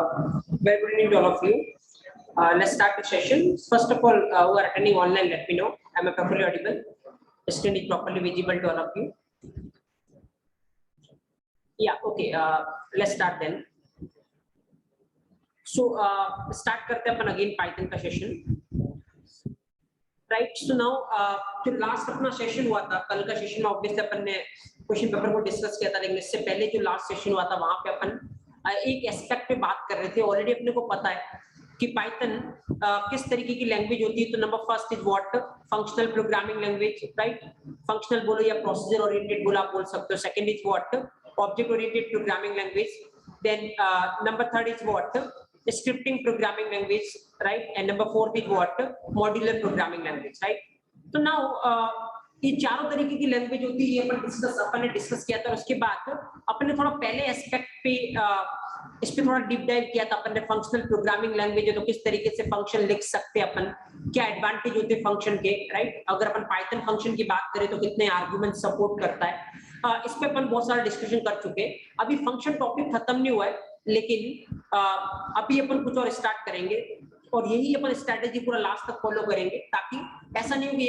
Very good evening to all of you. Let's start the session. First of all, who are attending online, let me know. Am I properly audible? The screen is properly visible to all of you. Yeah, okay. Let's start then. So, start करते हैं अपन again Python का session. Right. So now, जो last अपना session हुआ था, कल का session में obviously अपन ने क्वेश्चन पेपर को डिस्कस किया था, लेकिन इससे पहले जो लास्ट सेशन हुआ था वहां पे अपन एक एस्पेक्ट पे बात कर रहे थे. ऑलरेडी अपने को पता है कि पाइथन किस तरीके की लैंग्वेज होती है. तो number first is what, functional programming language, right. Functional बोलो या प्रोसीजर ओरिएंटेड बोलो, आप बोल सकते हो. Second is what, object oriented programming language. Then number third is what, scripting programming language, right. And number fourth is what, modular programming language, right. तो now ये चारों तरीके की लैंग्वेज होती है, ये अपन ने डिस्कस किया था. उसके बाद अपन ने थोड़ा पहले एस्पेक्ट पे इस पे थोड़ा डीप डाइव किया था. अपन ने फंक्शनल प्रोग्रामिंग लैंग्वेज है तो किस तरीके से फंक्शन लिख सकते हैं अपन, क्या एडवांटेज होते हैं फंक्शन के, राइट. अगर अपन पाइथन फंक्शन की बात करें तो कितने आर्गुमेंट सपोर्ट करता है, इस पे अपन बहुत सारा डिस्कशन कर चुके हैं. अभी फंक्शन टॉपिक खत्म नहीं हुआ है, लेकिन अभी अपन कुछ और स्टार्ट करेंगे और यही अपन स्ट्रेटेजी पूरा लास्ट तक फॉलो करेंगे, ताकि ऐसा नहीं हो कि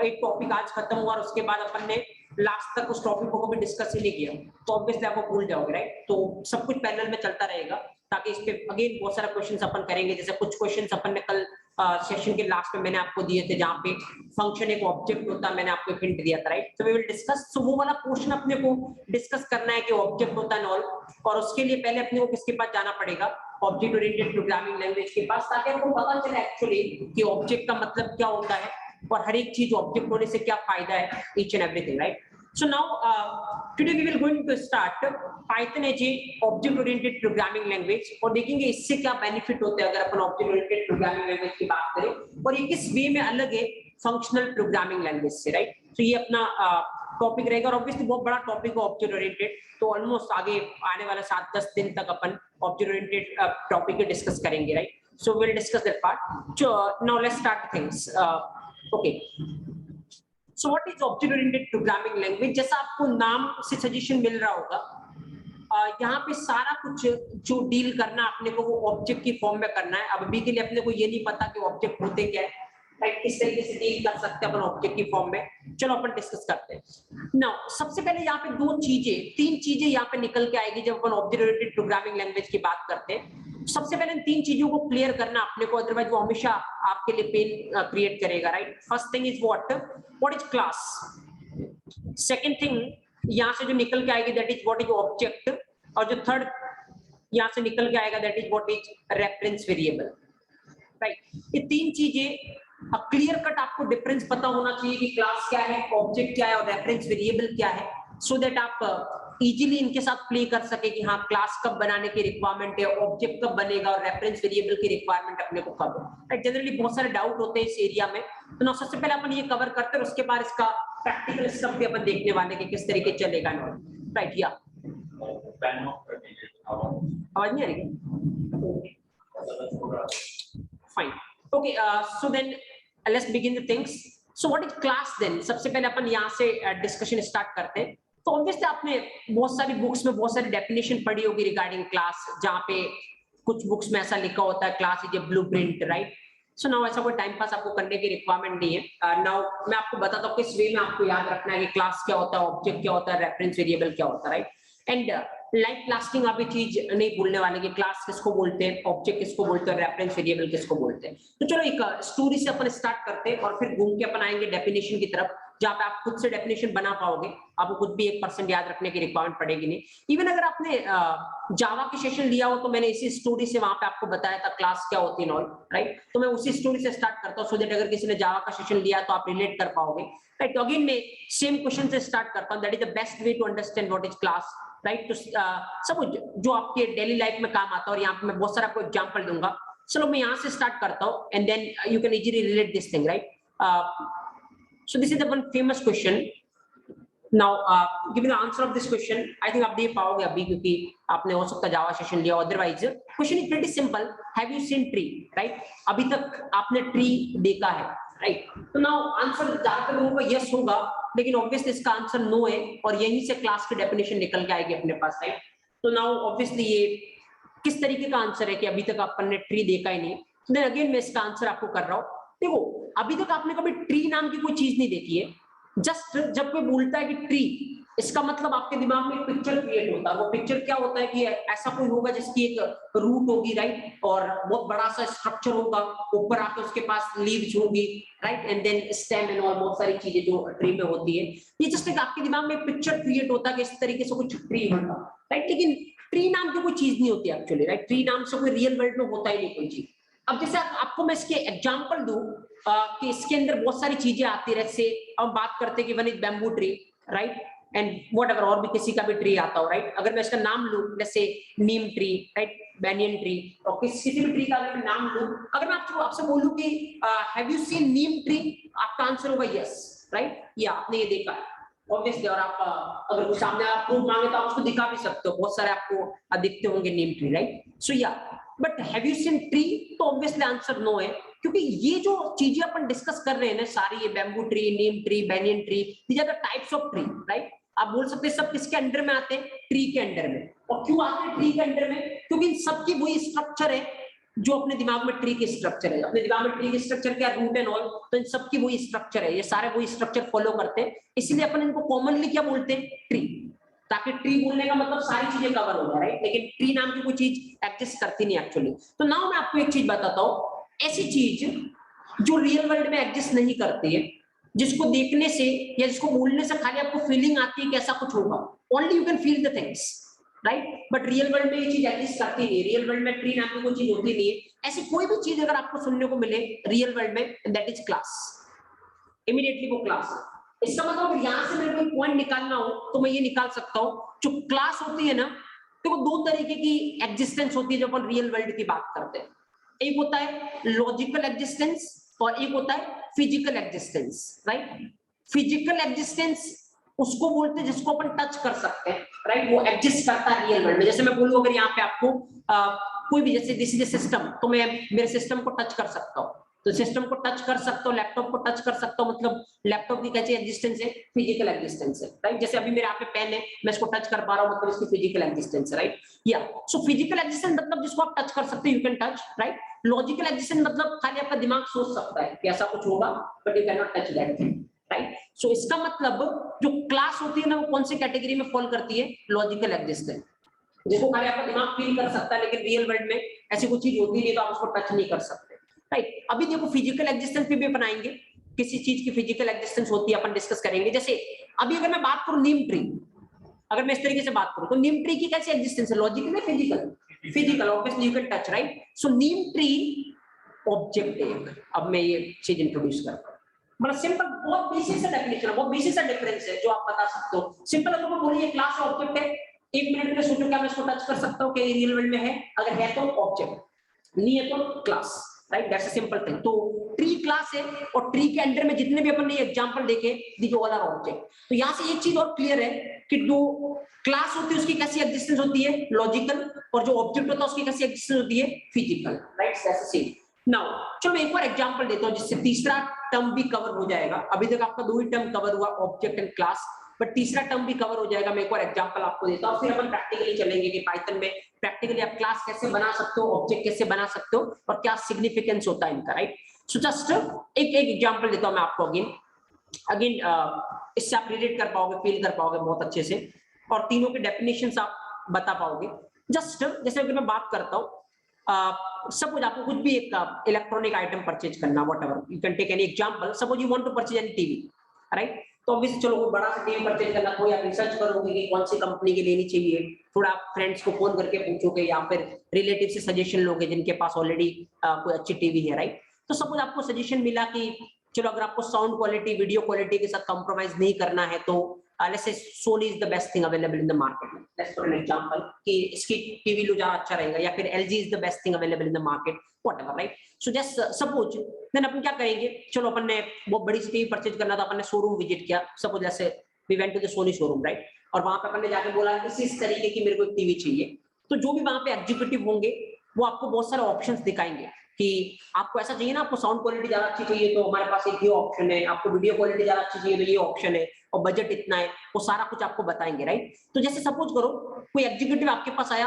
एक टॉपिक आज खत्म हुआ और उसके बाद अपन ने लास्ट तक उस टॉपिक को भी डिस्कस ही नहीं किया, तो ऑब्वियसली आपको भूल जाओगे, राइट. तो सब कुछ पैनल में चलता रहेगा, ताकि इस पे अगेन बहुत सारा क्वेश्चंस अपन करेंगे. जैसे कुछ क्वेश्चंस अपन ने कल सेशन के लास्ट में मैंने आपको दिए थे, जहां पे फंक्शन एक ऑब्जेक्ट होता है, मैंने आपको हिंट दिया था, राइट. तो वी विल डिस्कस. सो वो वाला पोर्शन अपने को डिस्कस करना है कि ऑब्जेक्ट होता है ऑल, और उसके लिए पहले अपने को किसके पास जाना पड़ेगा, ऑब्जेक्ट ओरिएंटेड प्रोग्रामिंग लैंग्वेज के पास, ताकि आपको पता चले एक्चुअली कि ऑब्जेक्ट का मतलब क्या होता है और हर एक चीज ऑब्जेक्ट होने से क्या फायदा है, each and everything, right. So now today we will going to start Python as a object oriented programming language, और देखेंगे इससे क्या बेनिफिट होते हैं अगर अपन ऑब्जेक्ट ओरिएंटेड प्रोग्रामिंग लैंग्वेज की बात करें, और ये किस वे में अलग है फंक्शनल प्रोग्रामिंग लैंग्वेज से, राइट. तो ये अपना टॉपिक रहेगा, और ऑब्वियसली बहुत बड़ा टॉपिक है ऑब्जेक्ट ओरिएंटेड. तो ऑलमोस्ट आगे आने वाले 7-10 दिन तक अपन ऑब्जेक्ट ओरिएंटेड टॉपिक को डिस्कस करेंगे, right. So we will discuss that part. Now let's start things. Okay, So what is object oriented programming language? जैसा आपको नाम से सजेशन मिल रहा होगा, यहाँ पे सारा कुछ जो डील करना अपने को वो ऑब्जेक्ट की फॉर्म में करना है. अब अभी के लिए अपने को ये नहीं पता कि ऑब्जेक्ट होते क्या है, राइट. किस तरीके से डील कर सकते हैं अपन ऑब्जेक्ट की फॉर्म में. चलो अपन डिस्कस करते हैं. नाउ सबसे पहले यहाँ पे तीन चीजें यहाँ पे निकल के आएगी जब अपन ऑब्जेक्ट ओरिएंटेड प्रोग्रामिंग लैंग्वेज की बात करते हैं. सबसे पहले इन तीन चीजों को क्लियर करना अपने को, अदरवाइज वो हमेशा आपके लिए पेन क्रिएट करेगा, right. First thing is what is class. Second thing यहां से जो निकल के आएगी that is what is object, और जो थर्ड यहां से निकल के आएगा that is what is reference variable, right. ये तीन चीजें क्लियर कट आपको डिफरेंस पता होना चाहिए कि क्लास क्या है, ऑब्जेक्ट क्या है और रेफरेंस वेरिएबल क्या है, सो दैट आप इजीली इनके साथ प्ले कर सके कि हाँ क्लास कब बनाने की रिक्वायरमेंट है, ऑब्जेक्ट कब बनेगा और रेफरेंस वेरिएबल की रिक्वायरमेंट अपने को कब है, राइट. जनरली बहुत सारे डाउट होते हैं इस एरिया में, तो ना सबसे पहले अपन ये कवर करते हैं, उसके बाद इसका प्रैक्टिकल स्टेप भी अपन देखने वाले कि किस तरीके चलेगा, राइट. या आवाज नहीं आ रही? Fine. Okay, so then let's begin the things. So what is class then. सबसे पहले अपन यहाँ से डिस्कशन स्टार्ट करते हैं. तो ऑब्वियसली आपने बहुत सारी बुक्स में बहुत सारी डेफिनेशन पढ़ी होगी रिगार्डिंग क्लास, जहाँ पे कुछ बुक्स में ऐसा लिखा होता है class is a blueprint, right. So now ऐसा कोई टाइम पास आपको करने की रिक्वायरमेंट नहीं है. नाउ मैं आपको बताता हूँ किस वे में आपको याद रखना है कि क्लास क्या होता है, ऑब्जेक्ट क्या होता है, रेफरेंस वेरिएबल क्या होता है, राइट. एंड लाइक लास्टिंग आप ये चीज नहीं भूलने वाले कि क्लास किसको बोलते हैं, ऑब्जेक्ट किसको बोलते हैं, रेफरेंस वेरिएबल किसको बोलते हैं. तो चलो एक स्टोरी से अपन स्टार्ट करते हैं और फिर घूम के अपन आएंगे डेफिनेशन की तरफ, जहाँ पे आप खुद से डेफिनेशन बना पाओगे. आपको खुद भी 1% याद रखने की रिक्वायरमेंट पड़ेगी नहीं. इवन अगर आपने जावा के सेशन लिया हो तो मैंने इसी स्टोरी से वहां पे आपको बताया था क्लास क्या होती है नॉल, राइट. तो मैं उसी स्टोरी से स्टार्ट करता हूँ, सो दैट अगर किसी ने जावा का सेशन लिया तो आप रिलेट कर पाओगे, राइट. तो अगेन मैं सेम क्वेश्चन से स्टार्ट करता हूँ, that is the best way to understand what is class, right. तो सब जो आपके डेली लाइफ में काम आता है, और यहाँ पे मैं बहुत सारा आपको एग्जांपल दूंगा. चलो मैं यहाँ से स्टार्ट करता हूँ and then you can easily relate this thing, right. So this is the one famous question. Now, give me the answer of this question. I think आप दे पाओगे अभी, क्योंकि आपने हो सकता जावा सेशन लिया. Otherwise question is pretty simple. Have you seen tree, right. अभी तक आपने ट्री देखा है, राइट. तो नाउ आंसर ज्यादातर लोगों का यस होगा, लेकिन ऑब्वियसली इसका आंसर नो है, और यहीं से क्लास की डेफिनेशन निकल के आएगी अपने पास, राइट. तो नाउ ऑब्वियसली ये किस तरीके का आंसर है कि अभी तक अपन ने ट्री देखा ही नहीं, देन अगेन मैं इसका आंसर आपको कर रहा हूं। देखो अभी तक आपने कभी ट्री नाम की कोई चीज नहीं देखी है, जस्ट जब कोई बोलता है कि ट्री, इसका मतलब आपके दिमाग में एक पिक्चर क्रिएट होता है। वो पिक्चर क्या होता है कि ऐसा कोई होगा जिसकी एक रूट होगी, राइट, और बहुत बड़ा सा स्ट्रक्चर होगा, ऊपर आके उसके पास लीव्स होगी, right, and then stem and all, बहुत सारी चीजें जो ट्री में होती है। ये जस्ट एक आपके दिमाग में पिक्चर क्रिएट होता है कि इस तरीके से कुछ ट्री होगा, राइट, लेकिन ट्री नाम की कोई चीज नहीं होती एक्चुअली, राइट। ट्री नाम से कोई रियल वर्ल्ड में होता ही नहीं कोई चीज। अब जैसे आपको मैं इसके एग्जांपल दूं कि इसके अंदर बहुत सारी चीजें आती है, जैसे हम बात करते हैं कि one is bamboo tree, right, and whatever, और भी किसी का भी ट्री आता हो, राइट। अगर मैं इसका नाम लूं जैसे नीम ट्री, राइट, बैनियन ट्री, और किसी भी ट्री का अगर मैं नाम लूं, अगर मैं आपसे बोलूं कि have you scene Neem tree, आपका आंसर होगा यस, राइट, या आपने ये देखा है ऑब्वियसली। और आप अगर कुछ सामने आप प्रूफ मांगे तो आप उसको दिखा भी सकते हो, बहुत सारे आपको दिखते होंगे नीम ट्री, राइट। सो या but have you seen tree, तो ऑब्वियसली आंसर नो है, क्योंकि ये जो चीजें अपन डिस्कस कर रहे हैं ना सारी, ये bamboo tree, neem tree, banyan tree, these are the types of tree, right. आप बोल सकते हैं सब किसके अंडर में आते हैं, ट्री के अंडर में। और क्यों आते हैं ट्री के अंडर में, क्योंकि इन सबकी वही स्ट्रक्चर है जो अपने दिमाग में ट्री की स्ट्रक्चर है। अपने दिमाग में ट्री की स्ट्रक्चर क्या, रूट एंड ऑल, तो इन सबकी वही स्ट्रक्चर है, ये सारे वही स्ट्रक्चर फॉलो करते हैं, इसलिए अपन इनको कॉमनली क्या बोलते हैं, ट्री, ताकि ट्री बोलने का मतलब सारी चीजें कवर हो जाए, राइट। लेकिन ट्री नाम की कोई चीज एग्जिस्ट करती नहीं एक्चुअली। तो नाउ मैं आपको एक चीज बताता हूँ, ऐसी चीज जो रियल वर्ल्ड में एग्जिस्ट नहीं करती है, जिसको देखने से या जिसको बोलने से खाली आपको फीलिंग आती है कि ऐसा कुछ होगा, only you can feel the things, right, but real world में ये चीज एग्जिस्ट करती नहीं है। रियल वर्ल्ड में ट्री नाम की कोई चीज होती नहीं है। ऐसी कोई भी चीज अगर आपको सुनने को मिले रियल वर्ल्ड में, दैट इज क्लास, इमीडिएटली वो क्लास है। इसका मतलब यहां से मेरे को पॉइंट निकालना हो तो मैं ये निकाल सकता हूं, जो क्लास होती है ना, तो वो दो तरीके की एग्जिस्टेंस होती है जब अपन रियल वर्ल्ड की बात करते हैं। एक होता है लॉजिकल एग्जिस्टेंस और एक होता है physical existence, right. Physical existence उसको बोलते हैं जिसको अपन टच कर सकते हैं, राइट, वो एग्जिस्ट करता है रियल वर्ल्ड में। जैसे मैं बोलूं अगर यहाँ पे आपको कोई भी, जैसे दिस इज ए सिस्टम, तो मैं मेरे सिस्टम को टच कर सकता हूँ, तो सिस्टम को टच कर सकता हूँ, लैपटॉप को टच कर सकता हूँ, मतलब लैपटॉप की कैसी एग्जिस्टेंस है, फिजिकल एग्जिस्टेंस है, राइट। जैसे अभी मेरे यहाँ पे पेन है, मैं इसको टच कर पा रहा हूँ, मतलब इसकी फिजिकल एग्जिस्टेंस है, राइट। या सो फिजिकल एग्जिस्टेंस मतलब जिसको आप टच कर सकते हो, you can touch, right. Logical existence मतलब खाली आपका दिमाग सोच सकता है कि ऐसा कुछ होगा, but you can not touch that thing, right. So इसका मतलब जो क्लास होती है ना, वो कौन सी कैटेगरी में फॉल करती है, लॉजिकल एग्जिस्टेंस, जिसको खाली आपका दिमाग फील कर सकता है, लेकिन रियल वर्ल्ड में ऐसी कोई चीज होती नहीं तो आप उसको टच नहीं कर सकते, राइट। अभी देखो फिजिकल एग्जिस्टेंस पे भी बनाएंगे, किसी चीज की फिजिकल एग्जिस्टेंस होती है, अपन डिस्कस करेंगे। जैसे अभी अगर मैं बात करूं नीम ट्री, अगर मैं इस तरीके से बात करूं तो नीम ट्री की कैसी एग्जिस्टेंस है, लॉजिकल है physical, physical, obviously you can touch, right. So Neem tree object है। अब मैं ये चीज इंट्रोड्यूस करता हूं, मतलब सिंपल, बहुत बेसिक सा डेफिनेशन है, बहुत बेसिक सा डिफरेंस है जो आप बता सकते हो। सिंपल अगर मैं बोलिए क्लास ऑब्जेक्ट है, एक मिनट में सोचो क्या मैं इसको टच कर सकता हूँ, क्या रियल वर्ल्ड में है, अगर है तो ऑब्जेक्ट, नहीं है तो class, right, that's a simple thing. तो ट्री क्लास है, और ट्री के अंदर में जितने भी अपन ने एग्जांपल देखे, दीज ऑल आर ऑब्जेक्ट। तो यहां से एक चीज और क्लियर है कि जो क्लास होती है उसकी कैसी एग्जिस्टेंस होती है, लॉजिकल, और जो ऑब्जेक्ट होता है उसकी कैसी एग्जिस्टेंस होती है, physical, right, that's the same. Now चलो मैं एक और एग्जांपल देता हूं जिससे तीसरा टर्म भी कवर हो जाएगा। अभी तक आपका दो ही टर्म कवर हुआ, ऑब्जेक्ट एंड क्लास, बट तीसरा टर्म भी कवर हो जाएगा। मैं एक और एग्जांपल आपको देता हूं, फिर अपन प्रैक्टिकली चलेंगे कि पाइथन में प्रैक्टिकली आप क्लास कैसे बना सकते हो, ऑब्जेक्ट कैसे बना सकते हो, और क्या सिग्निफिकेंस होता है इनका, राइट। सो जस्ट एक एग्जांपल देता हूं मैं आपको अगेन इससे आप रिलेट कर पाओगे, फील कर पाओगे बहुत अच्छे से, और तीनों के डेफिनेशंस आप बता पाओगे। जस्ट जैसे अगर मैं बात करता हूँ, सपोज आपको कुछ भी एक इलेक्ट्रॉनिक आइटम परचेज करना, whatever, you can take any example, suppose you want to purchase any TV, right. तो ऑब्वियसली चलो कोई बड़ा सा टीवी परचेज करना, कोई आप रिसर्च करोगे कि कौन सी कंपनी की लेनी चाहिए, थोड़ा आप फ्रेंड्स को फोन करके पूछोगे या फिर रिलेटिव से सजेशन लोगे जिनके पास ऑलरेडी कोई अच्छी टीवी है, राइट। तो सपोज आपको सजेशन मिला कि चलो अगर आपको साउंड क्वालिटी, वीडियो क्वालिटी के साथ कॉम्प्रोमाइज नहीं करना है तो let's say Sony is the best thing available in the market. Let's for an example कि इसकी टीवी लो ज्यादा अच्छा रहेगा, या फिर LG is the best thing available in the market, whatever, right? So just suppose then अपन क्या करेंगे, चलो अपन ने बहुत बड़ी टीवी परचेज करना था, अपन ने शोरूम विजिट किया, सपोज जैसे we went to the Sony showroom, right? और वहां पे अपन ने जाके बोला इस तरीके की मेरे को एक टीवी चाहिए, तो जो भी वहां पे एग्जीक्यूटिव होंगे वो आपको बहुत सारे ऑप्शंस दिखाएंगे कि आपको ऐसा चाहिए ना, आपको साउंड क्वालिटी ज्यादा अच्छी चाहिए तो हमारे पास एक ये ऑप्शन है, आपको वीडियो क्वालिटी ज्यादा अच्छी चाहिए तो ये ऑप्शन है, और बजट इतना है, वो सारा कुछ आपको बताएंगे, राइट। तो जैसे सपोज करो कोई एग्जीक्यूटिव आपके पास आया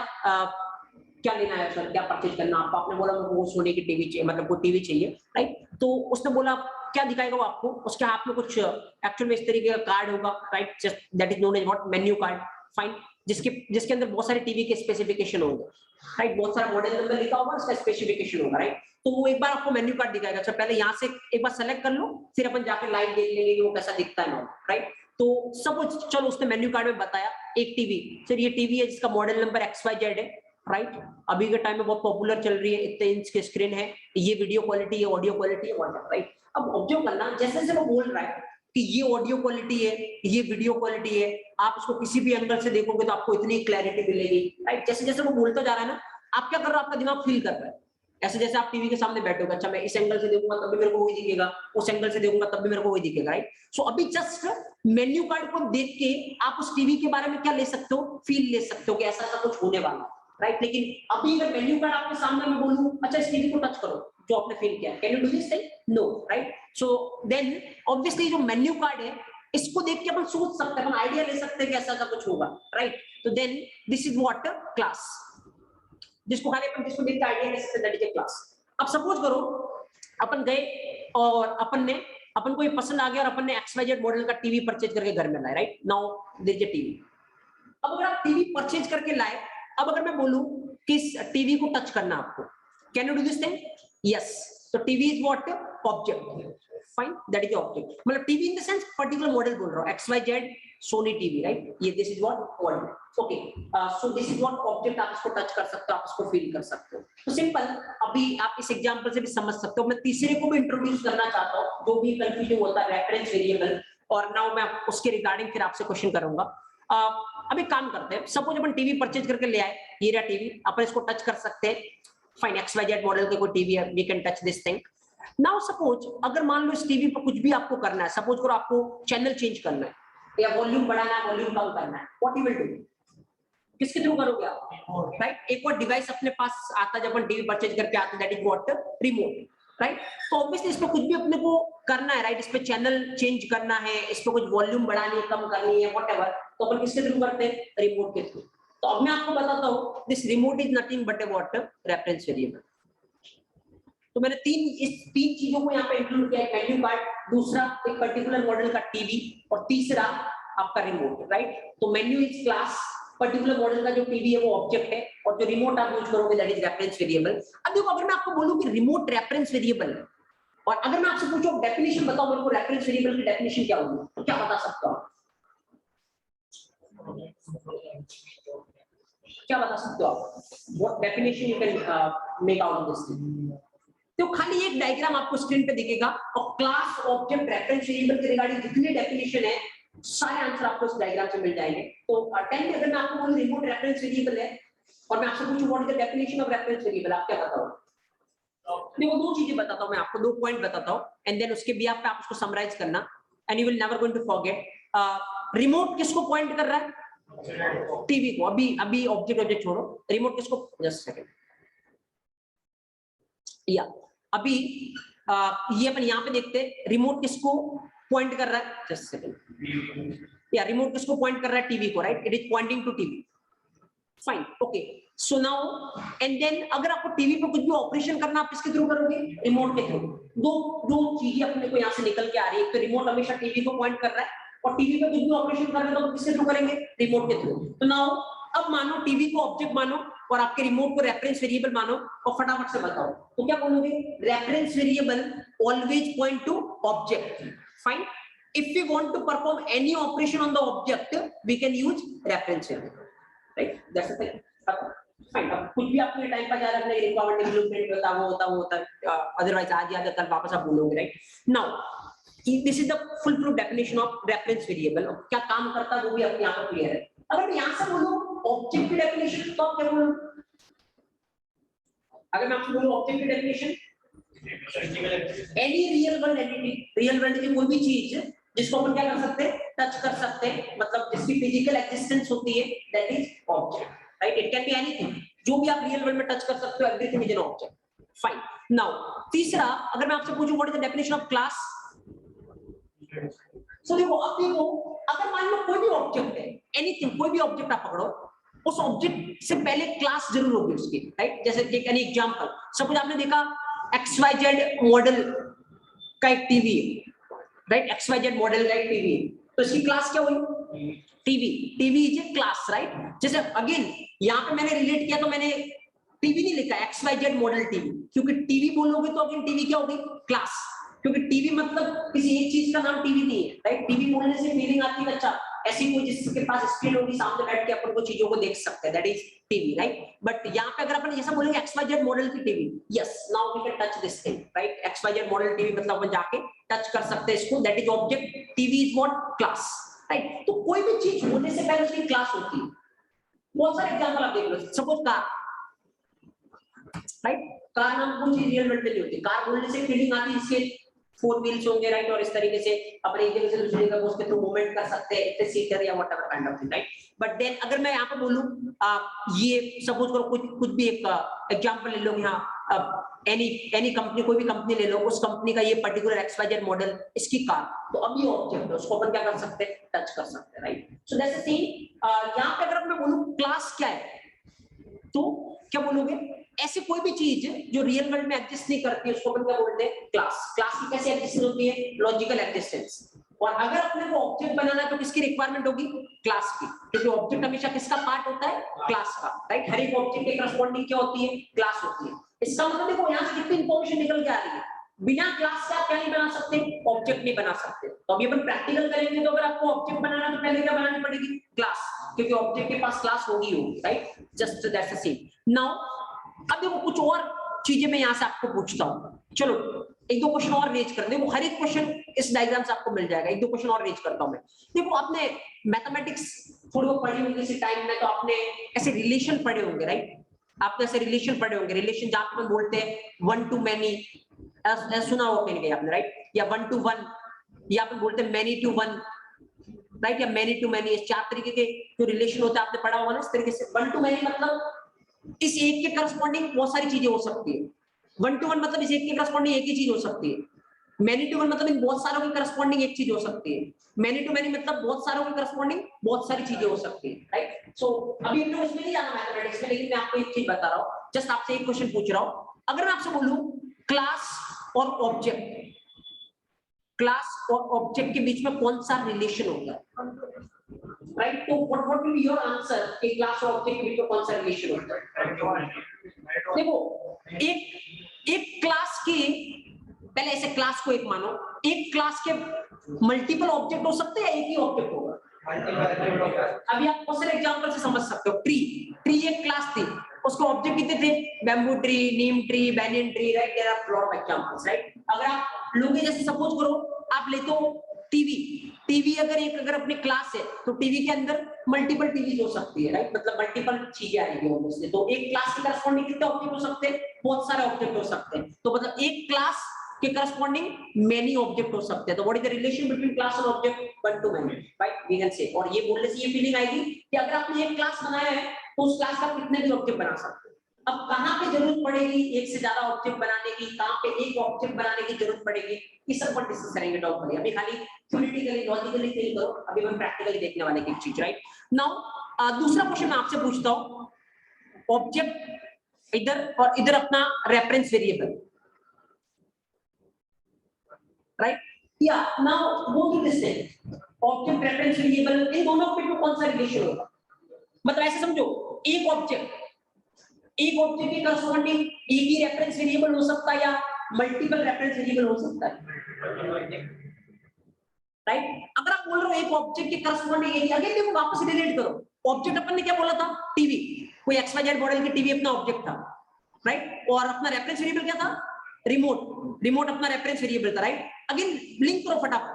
क्या लेना है सर, क्या परचेज करना आपको, आपने बोला मेरे को सोनी की टीवी चाहिए, मतलब वो टीवी चाहिए, राइट। तो उसने बोला क्या दिखाएगा वो आपको, उसके हाथ में कुछ एक्चुअल में इस तरीके का कार्ड होगा, right, just that is known as what, menu card, fine, जिसके अंदर बहुत सारे टीवी के स्पेसिफिकेशन होंगे, राइट, बहुत सारा मॉडल नंबर लिखा होगा, उसका स्पेसिफिकेशन होगा, राइट। तो वो एक बार आपको मेन्यू कार्ड दिखाएगा, अच्छा पहले यहाँ से एक बार सेलेक्ट कर लो, फिर अपन जाकर लाइव देख लेंगे कि वो कैसा दिखता है, राइट। तो सब कुछ चलो उसने मेन्यू कार्ड में बताया, एक टीवी, सर ये टीवी है जिसका मॉडल नंबर XYZ है, राइट, अभी के टाइम में बहुत पॉपुलर चल रही है, इतने इंच की स्क्रीन है, ये वीडियो क्वालिटी है, ऑडियो क्वालिटी है, राइट। अब ऑब्जर्व करना, जैसे जैसे वो बोल रहा है कि ये ऑडियो क्वालिटी है, ये वीडियो क्वालिटी है, आप इसको किसी भी एंगल से देखोगे तो आपको इतनी क्लैरिटी मिलेगी, राइट। जैसे जैसे वो बोलता जा रहा है ना, आप क्या कर रहे हो, आपका दिमाग फील कर रहा है, ऐसे जैसे आप टीवी के सामने बैठोगे, अच्छा मैं इस एंगल से देखूंगा तब भी मेरे को वही दिखेगा, उस एंगल से देखूंगा तब भी मेरे को वही दिखेगा, राइट। सो अभी जस्ट मेन्यू कार्ड को देख के आप उस टीवी के बारे में क्या ले सकते हो, फील ले सकते हो कि ऐसा ऐसा कुछ होने वाला, राइट। लेकिन अभी अगर मेन्यू कार्ड आपके सामने मैं बोलूं, अच्छा इस टीवी को टच करो, जो आपने फील किया, can you do this thing, no, right. So then obviously जो मेन्यू कार्ड है, इसको देख के अपन सोच सकते हैं, अपन आइडिया ले सकते हैं कि ऐसा ऐसा कुछ होगा, राइट। तो then this is what class, जिसको खाली अपन जिसको देख के आइडिया ले सकते हैं, दैट इज ए क्लास। अब सपोज करो अपन गए और अपन को ये पसंद आ गया और अपन ने XYZ मॉडल का टीवी परचेज करके घर में लाए, right. Now there is a TV. अब अगर आप टीवी परचेज करके लाए, अब अगर मैं बोलूं कि इस टीवी को टच करना आपको, can you do this thing, yes. तो TV is what, object, fine, that is object, मतलब TV in the sense particular model बोल रहा हूं, XYZ सोनी टीवी, राइट, ये this is what model, okay. So this is what object, आप इसको touch कर सकते हो, आप इसको फील कर सकते हो। तो सिंपल, अभी आप इस एग्जांपल से भी समझ सकते हो। मैं तीसरे को भी इंट्रोड्यूस करना चाहता हूं, जो भी कंफ्यूजन होता है, रेफरेंस वेरिएबल, और नाउ मैं उसके रिगार्डिंग फिर आपसे क्वेश्चन करूंगा। अब एक काम करते हैं, सपोज अपन टीवी परचेज करके ले आए, ये रहा टीवी, अपन इसको टच कर सकते हैं, फाइन, XYZ मॉडल के कोई टीवी है, we can touch this thing. Now suppose अगर मान लो इस टीवी पर कुछ भी आपको करना है, सपोज करो आपको चैनल चेंज करना है, या वॉल्यूम बढ़ाना है, वॉल्यूम कम करना है, व्हाट यू विल डू, किसके थ्रू करोगे आप, राइट। एक और डिवाइस अपने पास आता है जब अपन टीवी परचेज करके आते हैं, that is what, remote, right. तो ऑब्वियसली इस पे कुछ भी अपने को करना है, राइट, इस पे चैनल चेंज करना है, इस पे कुछ वॉल्यूम बढ़ानी है, कम करनी है, व्हाटएवर, तो अपन किसके थ्रू करते हैं, रिमोट के थ्रू। तो अब मैं आपको बताता हूं, this remote is nothing but A what, reference variable. तो मैंने तीन चीजों को यहाँ पे इंक्लूड किया है, मेन्यू कार्ड, दूसरा एक पर्टिकुलर मॉडल का टीवी, और तीसरा आपका रिमोट, राइट। तो menu is class, particular model का जो टीवी है वो ऑब्जेक्ट है, और जो रिमोट आप यूज करोगे दैट इज रेफरेंस वेरिएबल। अब देखो, अगर मैं आपको बोलूं कि रिमोट रेफरेंस वेरिएबल है, और अगर मैं आपसे पूछूं डेफिनेशन बताओ मेरे को, रेफरेंस वेरिएबल की डेफिनेशन क्या होगी, तो क्या बता सकते हो आप, क्या बता सकते हो आप, what definition you can make out of this thing. तो खाली एक डायग्राम आपको स्क्रीन पे दिखेगा, और क्लास, ऑब्जेक्ट, रेफरेंस वेरिएबल के रिगार्डिंग जितनी डेफिनेशन है, सारे आंसर आपको इस डायग्राम से मिल जाएंगे। तो 10 में अगर मैं आपको बोलूं रिमोट रेफरेंस वेरिएबल है, और मैं आपसे पूछूं what is the definition of reference variable, आप क्या बताओगे? देखो, दो चीजें बताता हूं मैं आपको, दो पॉइंट बताता हूं, एंड देन उसके बिहाफ पे आप उसको समराइज करना, and you will never going to forget. Remote किसको पॉइंट कर रहा है, टीवी को। अभी ऑब्जेक्ट छोड़ो, रिमोट किसको, जस्ट सेकंड, या अभी ये अपन यहाँ पे देखते हैं, रिमोट किसको पॉइंट कर रहा है, जस्ट सेकंड, या रिमोट किसको पॉइंट कर रहा है, टीवी को, right, it is pointing to TV, fine, okay. So now and then अगर आपको टीवी पे कुछ भी ऑपरेशन करना, आप किसके थ्रू करोगे, रिमोट के थ्रू। दो चीजें अपने को यहाँ से निकल के आ रही है, तो रिमोट हमेशा टीवी को पॉइंट कर रहा है, और टीवी पे कुछ भी ऑपरेशन कर रहे हैं तो किसके थ्रू करेंगे, रिमोट के थ्रू। तो नाउ अब मानो टीवी को ऑब्जेक्ट मानो, और आपके रिमोट को रेफरेंस वेरिएबल मानो, और फटाफट से बताओ, तो क्या बोलोगे, reference variable always point to object, fine. If we want to perform any operation on the object, we can use reference variable, right? That's the thing. Fine. अब कुछ भी आपको टाइम पर याद रखना है, रिक्वायरमेंट डेवलपमेंट होता है, अदरवाइज आज याद है कल वापस आप भूलोगे, right. Now this is the full proof definition of reference variable, क्या काम करता है वो भी आपके यहाँ पर क्लियर है। अगर मैं यहाँ से बोलूं ऑब्जेक्ट की डेफिनेशन, तो आप क्या बोलोगे, अगर मैं आपसे बोलूं ऑब्जेक्ट की definition, any real world entity, real world की कोई भी चीज जिसको अपन क्या कर सकते हैं, टच कर सकते हैं, मतलब जिसकी फिजिकल एग्जिस्टेंस होती है, that is object, right. It can be anything, जो भी आप रियल वर्ल्ड में टच कर सकते हो, everything is an object, fine. Now तीसरा, अगर मैं आपसे पूछूं what is the definition of class, so देखो, अब देखो, अगर मान लो कोई भी ऑब्जेक्ट है, एनीथिंग, कोई भी ऑब्जेक्ट आप पकड़ो, उस ऑब्जेक्ट से पहले क्लास जरूर होगी उसकी, राइट। जैसे टेक एनी एग्जांपल, सपोज आपने देखा XYZ मॉडल का एक टीवी है, राइट। XYZ मॉडल का एक टीवी है, तो इसकी क्लास क्या हुई? TV. TV is a class, right. जैसे अगेन यहाँ पे मैंने रिलेट किया तो मैंने टीवी नहीं लिखा, XYZ मॉडल टीवी, क्योंकि टीवी बोलोगे तो अगेन टीवी क्या होगी? क्लास। क्योंकि टीवी मतलब किसी एक चीज का नाम टीवी नहीं है, राइट। टीवी बोलने से फीलिंग आती है अच्छा ऐसी कोई जिसके पास स्क्रीन होगी, सामने बैठ के अपन को चीजों को देख सकते हैं, that is TV, right. But यहाँ पे अगर अपन ऐसा बोलेंगे XYZ मॉडल की TV, yes now we can touch this thing, right. XYZ model TV मतलब अपन जाके टच कर सकते हैं इसको, that is object, TV is what? Class, right. तो कोई भी चीज होने से पहले उसकी क्लास होती है। बहुत सारे एग्जांपल आप देख लो, सपोज कार, राइट। कार नाम कोई चीज रियल वर्ल्ड में नहीं होती, कार बोलने से फीलिंग आती है इसके 4 व्हील्स होंगे, राइट। और इस तरीके से अपन एक जगह से दूसरी जगह उसके थ्रू मूवमेंट कर सकते हैं, इतने सीटर या whatever kind of thing, right. But then अगर मैं यहाँ पे बोलूं ये सपोज करो कुछ भी एक एग्जांपल ले लो यहाँ, एनी कंपनी, कोई भी कंपनी ले लो, उस कंपनी का ये पर्टिकुलर XYZ मॉडल, इसकी कार, तो अब ये ऑब्जेक्ट है, उसको अपन क्या कर सकते हैं? टच कर सकते हैं, right. So that's the thing. यहाँ पे अगर मैं बोलूं क्लास क्या है, तो क्या बोलोगे? ऐसी कोई भी चीज जो रियल वर्ल्ड में एग्जिस्ट नहीं करती उसको अपन क्या बोलते हैं? क्लास। क्लास की कैसे एग्जिस्टेंस होती है? Logical existence. और अगर अपने को ऑब्जेक्ट बनाना है तो किसकी रिक्वायरमेंट होगी? क्लास की, क्योंकि ऑब्जेक्ट हमेशा किसका पार्ट होता है? क्लास का, राइट। हर एक ऑब्जेक्ट के करस्पॉन्डिंग क्या होती है? क्लास होती है। इसका मतलब देखो यहाँ से कितनी इंफॉर्मेशन निकल के आ रही है, बिना क्लास से आप क्या नहीं बना सकते? ऑब्जेक्ट नहीं बना सकते। तो अभी अपन प्रैक्टिकल करेंगे, तो अगर आपको ऑब्जेक्ट बनाना है तो पहले क्या बनानी पड़ेगी? क्लास, क्योंकि ऑब्जेक्ट के पास क्लास होगी, right. Just that's the same. Now अब देखो कुछ और चीजें मैं यहाँ से आपको पूछता हूँ, चलो एक दो क्वेश्चन और रेज कर दे, वो हर एक क्वेश्चन इस डायग्राम से आपको मिल जाएगा। एक दो क्वेश्चन और रेज करता हूँ मैं। देखो आपने मैथमेटिक्स थोड़ी बहुत पढ़ी होगी इसी टाइम में, तो आपने ऐसे रिलेशन पढ़े होंगे, राइट। आपने ऐसे रिलेशन पढ़े होंगे, रिलेशन जहाँ पे बोलते हैं 1 to many, सुना होगा कहीं आपने, राइट। या 1 to 1, या अपन बोलते हैं many to 1, राइट, या many to many। इस 4 तरीके के जो रिलेशन होते हैं आपने पढ़ा होगा ना इस तरीके से। 1 to many मतलब इस एक के करस्पॉन्डिंग बहुत सारी चीजें हो सकती है। 1 to 1 मतलब इस एक के करस्पॉन्डिंग एक ही चीज हो सकती है। मैनी टू वन मतलब इन बहुत सारों के करस्पॉन्डिंग एक चीज हो सकती है। मैनी टू मैनी मतलब बहुत सारों के करस्पॉन्डिंग बहुत सारी चीजें हो सकती है, राइट। सो अभी हम लोग इसमें नहीं जाना मैथमेटिक्स में, लेकिन मैं आपको एक चीज बता रहा हूँ, जस्ट आपसे एक क्वेश्चन पूछ रहा हूँ। अगर मैं आपसे बोलूं क्लास और ऑब्जेक्ट, क्लास और ऑब्जेक्ट के बीच में कौन सा रिलेशन होता है, राइट। तो what will be your answer कि क्लास और ऑब्जेक्ट के बीच में कौन सा रिलेशन होता है? देखो एक क्लास की, पहले ऐसे क्लास को एक मानो, एक क्लास के मल्टीपल ऑब्जेक्ट हो सकते हैं, एक ही ऑब्जेक्ट होगा। अभी आप बहुत सारे एग्जांपल से समझ सकते हो। ट्री एक क्लास थी, उसको ऑब्जेक्ट कितने थे? Bamboo tree, neem tree, banyan tree, right. There are lot of examples, right. अगर आप लोगे, जैसे सपोज करो आप लेते हो टीवी अगर अपनी क्लास है तो टीवी के अंदर मल्टीपल टीवी हो सकती है, राइट। मतलब मल्टीपल चीजें आएंगी ऑब्वियसली। तो एक क्लास के करस्पॉन्डिंग कितने ऑब्जेक्ट हो सकते हैं? बहुत सारे ऑब्जेक्ट हो सकते हैं। तो मतलब एक क्लास के करस्पॉन्डिंग मेनी ऑब्जेक्ट हो सकते हैं। तो what is the relation between class और object? 1 to many, right, we can say. और ये बोलने से ये फीलिंग आएगी कि अगर आपने एक क्लास बनाया है तो उस क्लास का कितने भी ऑब्जेक्ट बना सकते हो। अब कहाँ पे जरूरत पड़ेगी एक से ज्यादा ऑब्जेक्ट बनाने की, कहाँ पे एक ऑब्जेक्ट बनाने की जरूरत पड़ेगी, ये सब पर डिस्कस करेंगे टॉप पर। अभी खाली थ्योरेटिकली लॉजिकली थिंक करो, अभी हम प्रैक्टिकली देखने वाले की चीज, राइट। नाउ दूसरा क्वेश्चन मैं आपसे पूछता हूँ, ऑब्जेक्ट इधर और इधर अपना रेफरेंस वेरिएबल, राइट। या now go to this thing, object reference variable, इन दोनों के बीच कौन सा रिलेशन होगा? मतलब ऐसे समझो, एक ऑब्जेक्ट के करस्पॉन्डिंग एक ही रेफरेंस वेरिएबल हो सकता है या मल्टीपल रेफरेंस वेरिएबल हो सकता है, राइट। अगर आप बोल रहे हो एक ऑब्जेक्ट के करस्पॉन्डिंग एक, अगेन देखो वापस रिलेट करो। ऑब्जेक्ट अपन ने क्या बोला था? टीवी, कोई XYZ मॉडल की टीवी अपना ऑब्जेक्ट था, राइट। और अपना रेफरेंस वेरिएबल क्या था? रिमोट अपना रेफरेंस वेरिएबल था, राइट। अगेन लिंक करो फटाफट।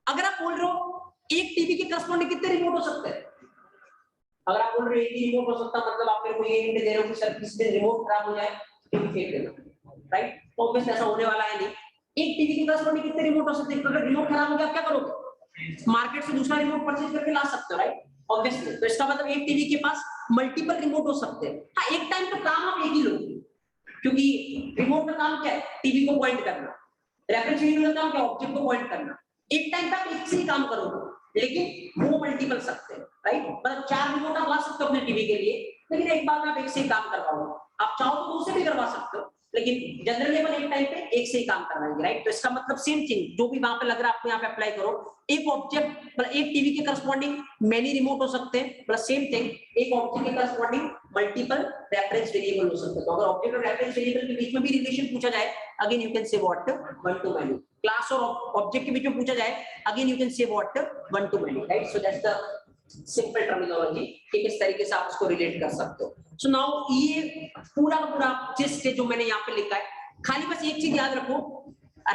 अगर आप बोल रहे हो एक टीवी के करस्पॉन्डिंग कितने रिमोट हो सकते हैं? अगर आप बोल रहे हो एक ही रिमोट हो सकता, मतलब आप मेरे को ये हिंट दे रहे हो कि सर किसी दिन रिमोट खराब हो जाए टीवी फेंक देना, राइट। तो ऑब्वियसली ऐसा होने वाला है नहीं। एक टीवी के करस्पॉन्डिंग कितने रिमोट हो सकते हैं? अगर रिमोट खराब हो गया क्या करोगे? मार्केट से दूसरा रिमोट परचेज करके ला सकते हो, राइट, ऑब्वियसली। तो इसका मतलब एक टीवी के पास मल्टीपल रिमोट हो सकते हैं। हाँ, एक टाइम पे काम आप एक ही लोगे, क्योंकि रिमोट का काम क्या है? टीवी को पॉइंट करना। रेफरेंस वेरिएबल का काम क्या? ऑब्जेक्ट को पॉइंट करना। एक टाइम पे आप एक से ही काम करोगे, लेकिन वो मल्टीपल सकते हैं, राइट? मतलब 4 रिमोट आप ला सकते हो अपने टीवी के लिए, लेकिन एक बार में आप एक से ही काम करवाओ। आप चाहो तो दूसरे भी करवा सकते हो, लेकिन जनरली अपन एक टाइम पे एक से ही काम करवाएंगे, राइट? तो इसका मतलब सेम थिंग, जो भी वहां पे लग रहा है आपको यहाँ पे अप्लाई करो। एक ऑब्जेक्ट मतलब एक टीवी के करस्पॉन्डिंग मेनी रिमोट हो सकते हैं, प्लस सेम थिंग एक ऑब्जेक्ट के करस्पॉन्डिंग मल्टीपल रेफरेंस वेरिएबल हो सकते हैं। तो अगर ऑब्जेक्ट और रेफरेंस वेरिएबल के बीच में भी रिलेशन पूछा जाए, अगेन यू कैन से what one two many. Class और ऑब्जेक्ट के बीच में पूछा जाए, अगेन यू कैन से what one two many, right? So that's the simple terminology कि किस तरीके से आप उसको रिलेट कर सकते हो। सो नाउ ये पूरा का पूरा जिस जो मैंने यहाँ पे लिखा है, खाली बस एक चीज याद रखो,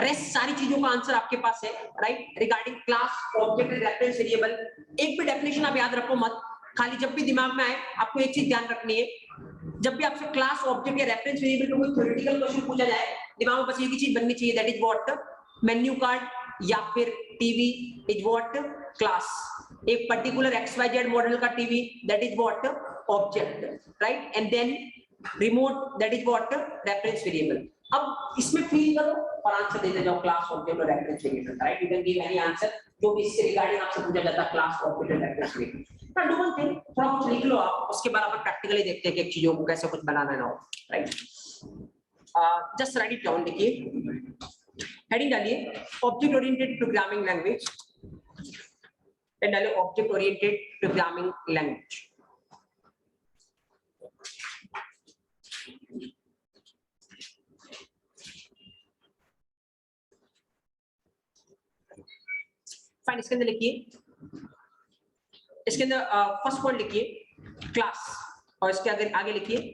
रेस्ट सारी चीजों का आंसर आपके पास है, right? Regarding class, object and reference variable, एक भी डेफिनेशन आप याद रखो मत, खाली जब भी दिमाग में आए आपको एक चीज ध्यान रखनी है, जब भी आपसे क्लास, ऑब्जेक्ट या रेफरेंस वेरिएबल का कोई थ्योरेटिकल क्वेश्चन पूछा जाए, दिमाग में बस एक ही चीज बननी चाहिए, that is what menu card या फिर टीवी इज व्हाट क्लास। एक पर्टिकुलर XYZ मॉडल का TV, that is what object, right? And then remote, that is what reference variable. अब इसमें फील करो और आंसर देते जाओ, क्लास, ऑब्जेक्ट और reference variable, right? You can give any answer जो भी इससे रिगार्डिंग आपसे पूछा जाता है, क्लास, ऑब्जेक्ट और रेफरेंस वेरिएबल। ना डू वन थिंग, थोड़ा कुछ लिख लो आप, उसके बाद अपन प्रैक्टिकली देखते हैं कि एक चीजों को कैसे कुछ बनाना ना हो, right? Just write it down, देखिए हेडिंग डालिए object oriented programming language, and डालिए object oriented programming language. Fine, इसके अंदर लिखिए, इसके अंदर फर्स्ट पॉइंट लिखिए क्लास, और इसके आगे लिखिए,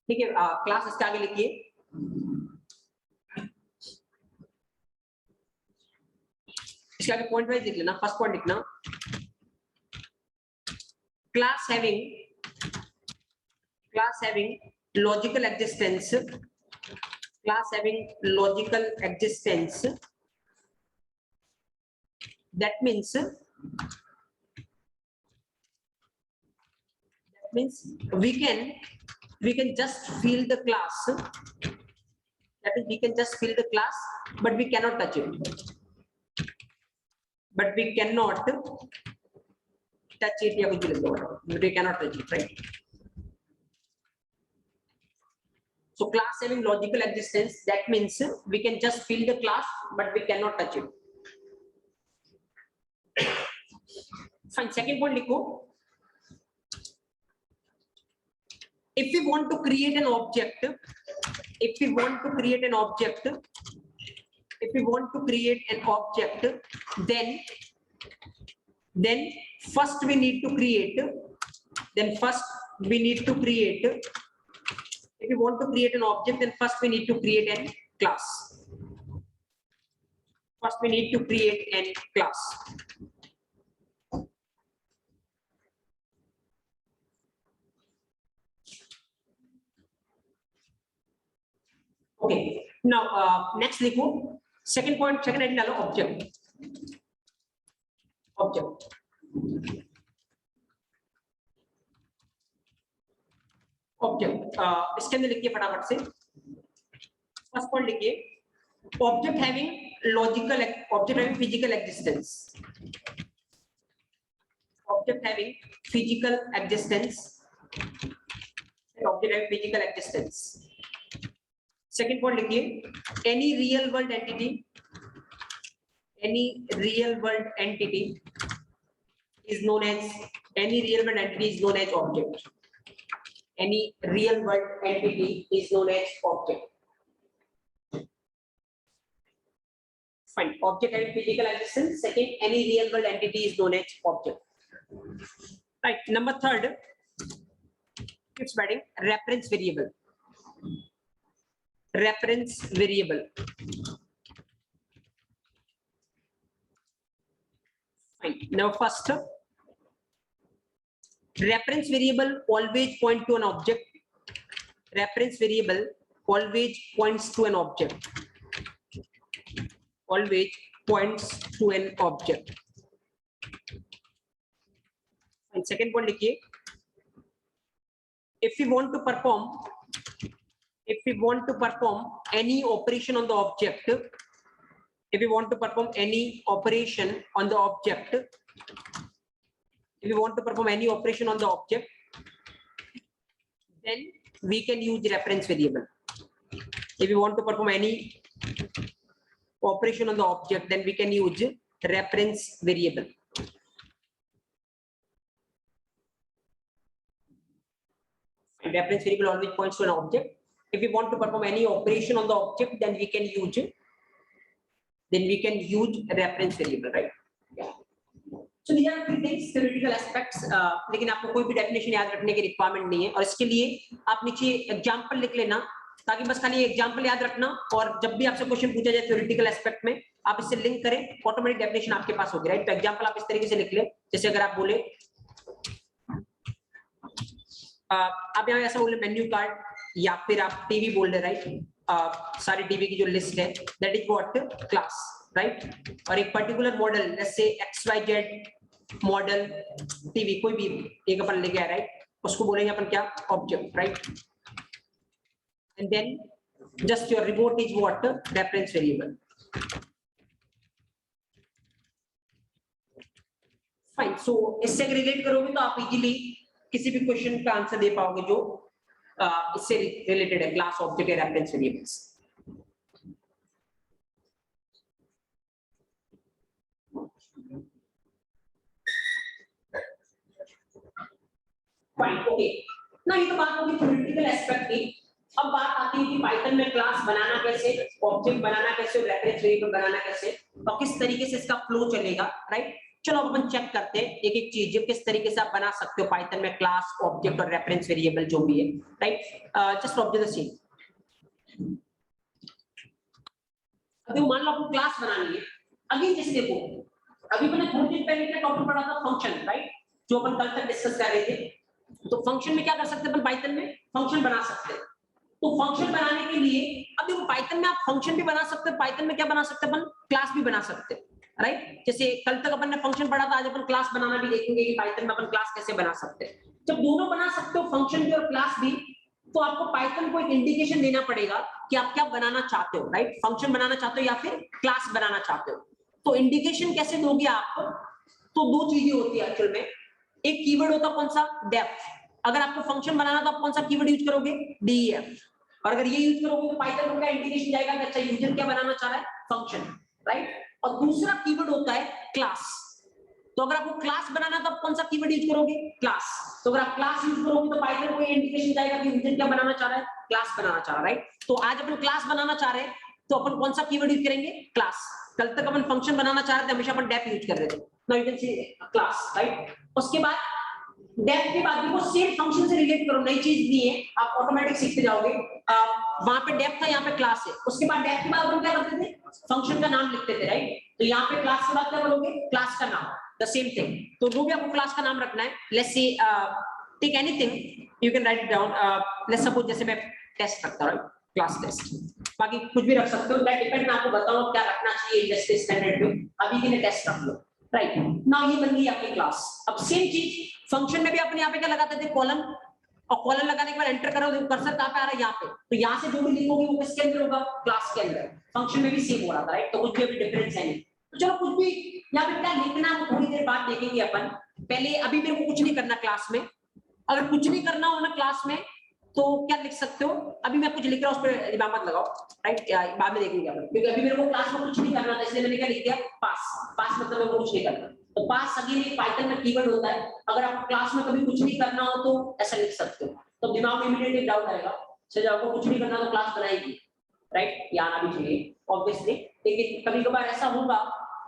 ठीक है, क्लास इसके आगे लिखिए, इसके आगे पॉइंट वाइज लिख लेना। फर्स्ट पॉइंट लिखना class having logical existence, class having logical existence, that means we can just fill the class, that is we can just fill the class but we cannot touch it, but we cannot touch it, या कुछ भी लिख दो, but we cannot touch it, right? So class having logical existence, that means we can just fill the class but we cannot touch it. Fine, second point लिखो, if we want to create an object, then first we need to create, if we want to create an object, then first we need to create a class. Okay, now next लिखो second point, second heading डालो object. इसके अंदर लिखिए फटाफट से, first point लिखिए object having physical existence, second point लिखिए any real world entity is known as object. Any real world entity is known as object. Fine. Object having physical existence. Second, any real world entity is known as object. Right. Number third, it's writing reference variable. Fine. Now first, reference variable always point to an object. Reference variable always points to an object. And second point लिखिए, if we want to perform any operation on the object, if you want to perform any operation on the object, then we can use reference variable. If you want to perform any operation on the object, then we can use reference variable. Reference variable always points to an object. If we want to perform any operation on the object, then we can use reference variable, right? Yeah. So these are three things, theoretical aspects. लेकिन आपको कोई भी definition याद रखने की requirement नहीं है, और इसके लिए आप नीचे example लिख लेना, ताकि बस खाली example याद रखना, और जब भी आपसे क्वेश्चन पूछा जाए theoretical aspect में, आप इससे लिंक करें, ऑटोमेटिक डेफिनेशन आपके पास होगी, राइट? तो एग्जांपल आप इस तरीके से लिख ले, जैसे अगर आप बोले आप यहाँ ऐसा बोले मेन्यू कार्ड, या फिर आप टीवी बोल रहे, राइट? सारी टीवी की जो लिस्ट है, that is what class, right? और एक पर्टिकुलर मॉडल, जैसे XYZ मॉडल टीवी, कोई भी एक अपन लेके आए, राइट? उसको बोलेंगे अपन क्या? Object, right? And then just your remote is what? Reference variable. Fine. So इससे रिलेट करोगे तो आप इजीली किसी भी क्वेश्चन का आंसर दे पाओगे जो इससे रिलेटेड है, class, object, reference variables. Fine. Okay, ना ये तो बात होगी थ्योरेटिकल एस्पेक्ट की. अब बात आती है कि पाइथन में क्लास बनाना कैसे, ऑब्जेक्ट बनाना कैसे, रेफरेंस वेरिएबल बनाना कैसे, और किस तरीके से इसका फ्लो चलेगा, राइट? चलो अपन चेक करते हैं एक एक चीज, किस तरीके से आप बना सकते हो पाइथन में क्लास, ऑब्जेक्ट और रेफरेंस वेरिएबल जो भी है, right? Just observe the scene. अभी मान लो आपको क्लास बनानी है. अभी जैसे देखो, अभी मैंने थोड़ी देर पहले क्या टॉपिक पढ़ा था? Function, right? जो अपन कल तक डिस्कस कर रहे थे. तो फंक्शन में क्या कर सकते हैं अपन? पाइथन में फंक्शन बना सकते हैं. तो फंक्शन बनाने के लिए अब देखो, पाइथन में आप फंक्शन भी बना सकते हैं, पाइथन में क्या बना सकते हैं अपन? क्लास भी बना सकते हैं, राइट? जैसे कल तक अपन ने फंक्शन पढ़ा था, आज अपन क्लास बनाना भी देखेंगे कि पाइथन में अपन क्लास कैसे बना सकते हैं. जब दोनों बना सकते हो, फंक्शन भी और क्लास भी, तो आपको पाइथन को एक इंडिकेशन देना पड़ेगा कि आप क्या बनाना चाहते हो, राइट? फंक्शन बनाना चाहते हो या फिर क्लास बनाना चाहते हो. तो इंडिकेशन कैसे दोगे आप? तो दो चीजें होती है एक्चुअल में. एक कीवर्ड होता है कौन सा? डेफ. अगर आपको फंक्शन बनाना तो आप कौन सा कीवर्ड यूज करोगे? डेफ. और अगर ये यूज करोगे तो पाइथन को क्या इंडिकेशन जाएगा कि अच्छा यूजर क्या बनाना चाह रहा है? Function, right? और दूसरा कीवर्ड होता है क्लास. तो अगर आपको क्लास बनाना तो आप कौन सा कीवर्ड यूज करोगे? क्लास. तो अगर आप क्लास यूज करोगे तो पाइथन को ये इंडिकेशन जाएगा कि यूजर क्या बनाना चाह रहा है? क्लास बनाना चाह रहा है, राइट? तो आज अपन क्लास बनाना चाह रहे हैं, तो अपन कौन सा कीवर्ड यूज करेंगे? क्लास. कल तक अपन फंक्शन बनाना चाह रहे थे, हमेशा अपन डेफ यूज कर रहे थे. Now you can see class, right? उसके बाद डेफ के बाद देखो, सेम फंक्शन से रिलेट करो, नई चीज नहीं है, आप ऑटोमेटिक सीखते जाओगे. वहां पे डेफ था, यहाँ पे क्लास है. उसके बाद डेफ के बाद अपन क्या करते थे? फंक्शन का नाम लिखते थे, राइट? तो यहाँ पे क्लास के बाद क्या करोगे? क्लास का नाम. The same thing. तो जो भी आपको क्लास का नाम रखना है, let's see take anything, you can write it down. Let's suppose जैसे मैं टेस्ट रखता हूं, क्लास टेस्ट, बाकी कुछ भी रख सकते हो, दैट डिपेंड. मैं आपको बताऊं क्या रखना चाहिए इंडस्ट्री स्टैंडर्ड में. अभी के लिए टेस्ट रख लो, राइट? नाउ ये बन गई आपकी क्लास. अब सेम चीज फंक्शन में भी अपन यहाँ पे क्या लगाते थे? कॉलन. और कॉलन लगाने के बाद एंटर करो, कर्सर कहाँ पे आ रहा है? यहाँ पे. तो यहाँ से जो भी लिखोगे वो किसके अंदर होगा? क्लास के अंदर. फंक्शन में भी सेम हो रहा था, राइट? तो कुछ भी अभी डिफरेंस है नहीं. तो चलो कुछ भी यहाँ पे क्या लिखना है वो थोड़ी देर बाद देखेंगे अपन. पहले अभी मेरे को कुछ नहीं करना क्लास में. अगर कुछ नहीं करना हो ना क्लास में, तो क्या लिख सकते हो? अभी मैं कुछ लिख रहा हूँ, उस पर दिमाग मत लगाओ, राइट? बाद में देखेंगे अपन, क्योंकि अभी मेरे को क्लास में कुछ नहीं करना था, इसलिए मैंने क्या लिख दिया? पास. पास मतलब मेरे को कुछ नहीं करना. तो पास अगेन एक पाइथन में कीवर्ड होता है. अगर आपको क्लास में कभी कुछ नहीं करना हो तो ऐसा लिख सकते हो. तो दिमाग में इमीडिएटली डाउट आएगा, सर आपको कुछ नहीं करना तो क्लास बनाएगी, राइट? ये आना भी चाहिए ऑब्वियसली. लेकिन कभी कभार ऐसा होगा